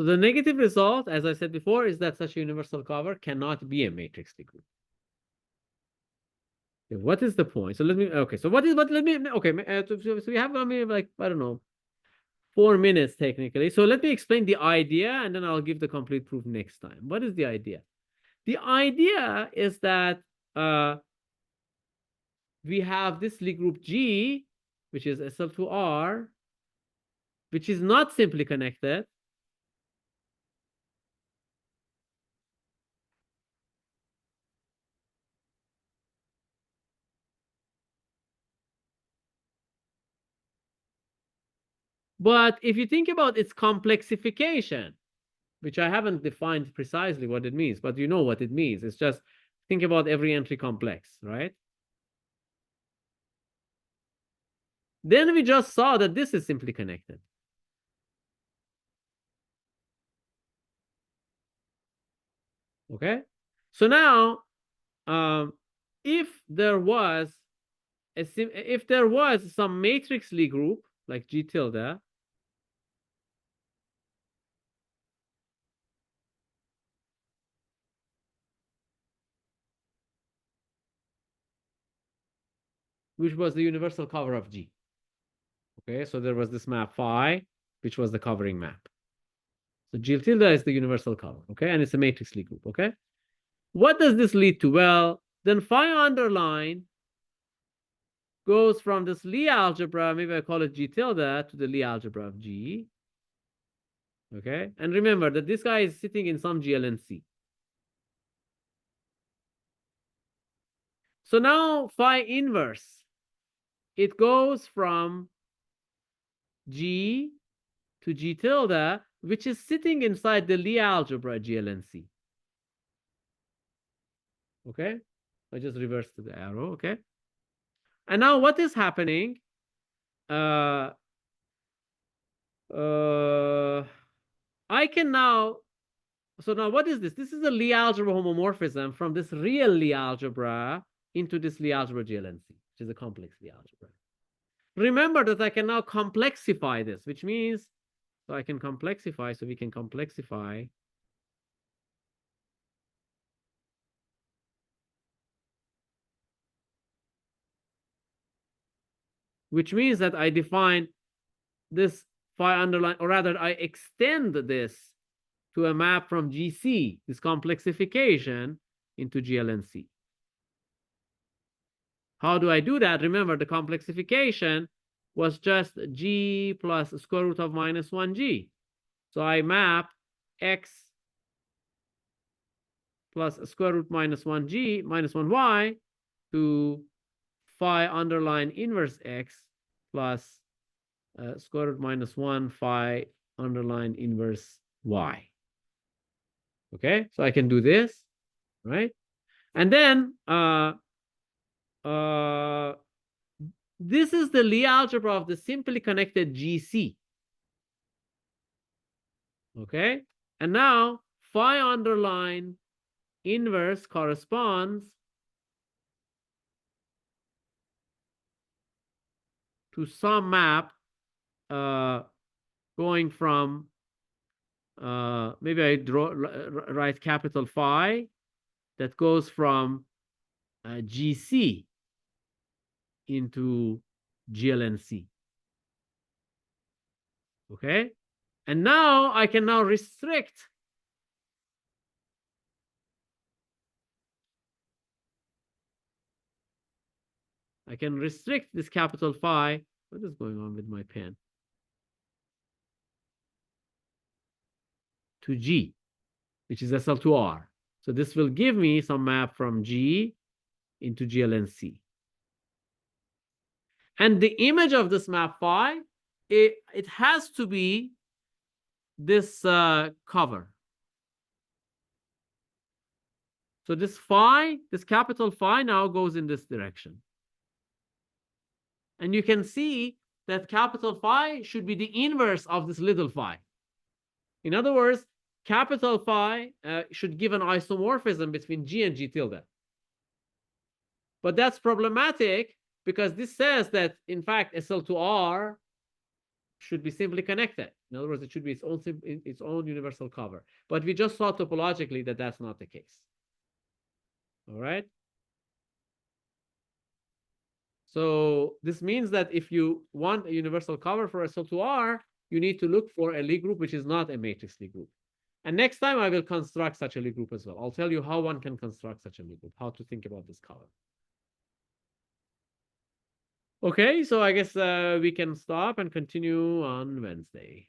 the negative result, as I said before, is that such a universal cover cannot be a matrix Lie group. Okay, what is the point? So let me, okay, so what is, but let me, okay, so we have, I mean, like, I don't know, 4 minutes technically. So let me explain the idea and then I'll give the complete proof next time. What is the idea? The idea is that we have this Lie group G, which is SL2R, which is not simply connected. But if you think about its complexification, which I haven't defined precisely what it means, but you know what it means. It's just think about every entry complex, right? Then we just saw that this is simply connected. Okay? So now, if there was some matrix Lie group like G tilde, which was the universal cover of G. Okay, so there was this map phi, which was the covering map. So G tilde is the universal cover, okay, and it's a matrix Lie group, okay? What does this lead to? Well, then phi underline goes from this Lie algebra, maybe I call it G tilde, to the Lie algebra of G. Okay, and remember that this guy is sitting in some GLNC. So now phi inverse, it goes from G to G tilde, which is sitting inside the Lie algebra GLNC. Okay, I just reversed the arrow. Okay, and now what is happening? I can now. So now what is this? This is a Lie algebra homomorphism from this real Lie algebra into this Lie algebra GLNC, which is a complex Lie algebra. Remember that I can now complexify this, which means, so I can complexify, so we can complexify. Which means that I define this phi underline, or rather I extend this to a map from GC, this complexification, into GLNC. How do I do that? Remember, the complexification was just G plus square root of minus 1G. So I map X plus square root minus 1G minus 1Y to phi underline inverse X plus square root minus 1 phi underline inverse Y. Okay, so I can do this, right? And then this is the Lie algebra of the simply connected GC. Okay, and now phi underline inverse corresponds to some map going from maybe I write capital phi that goes from GC into GLNC. Okay, and now I can now restrict this capital phi. What is going on with my pen? To G. which is SL2R. So this will give me some map from G into GLNC. And the image of this map phi, it has to be this cover. So this phi, this capital phi now goes in this direction. And you can see that capital phi should be the inverse of this little phi. In other words, capital phi should give an isomorphism between G and G tilde. But that's problematic because this says that, in fact, SL2R should be simply connected. In other words, it should be its own universal cover. But we just saw topologically that that's not the case. All right. So this means that if you want a universal cover for SL2R, you need to look for a Lie group which is not a matrix Lie group. And next time I will construct such a Lie group as well. I'll tell you how one can construct such a Lie group, how to think about this cover. Okay, so I guess we can stop and continue on Wednesday.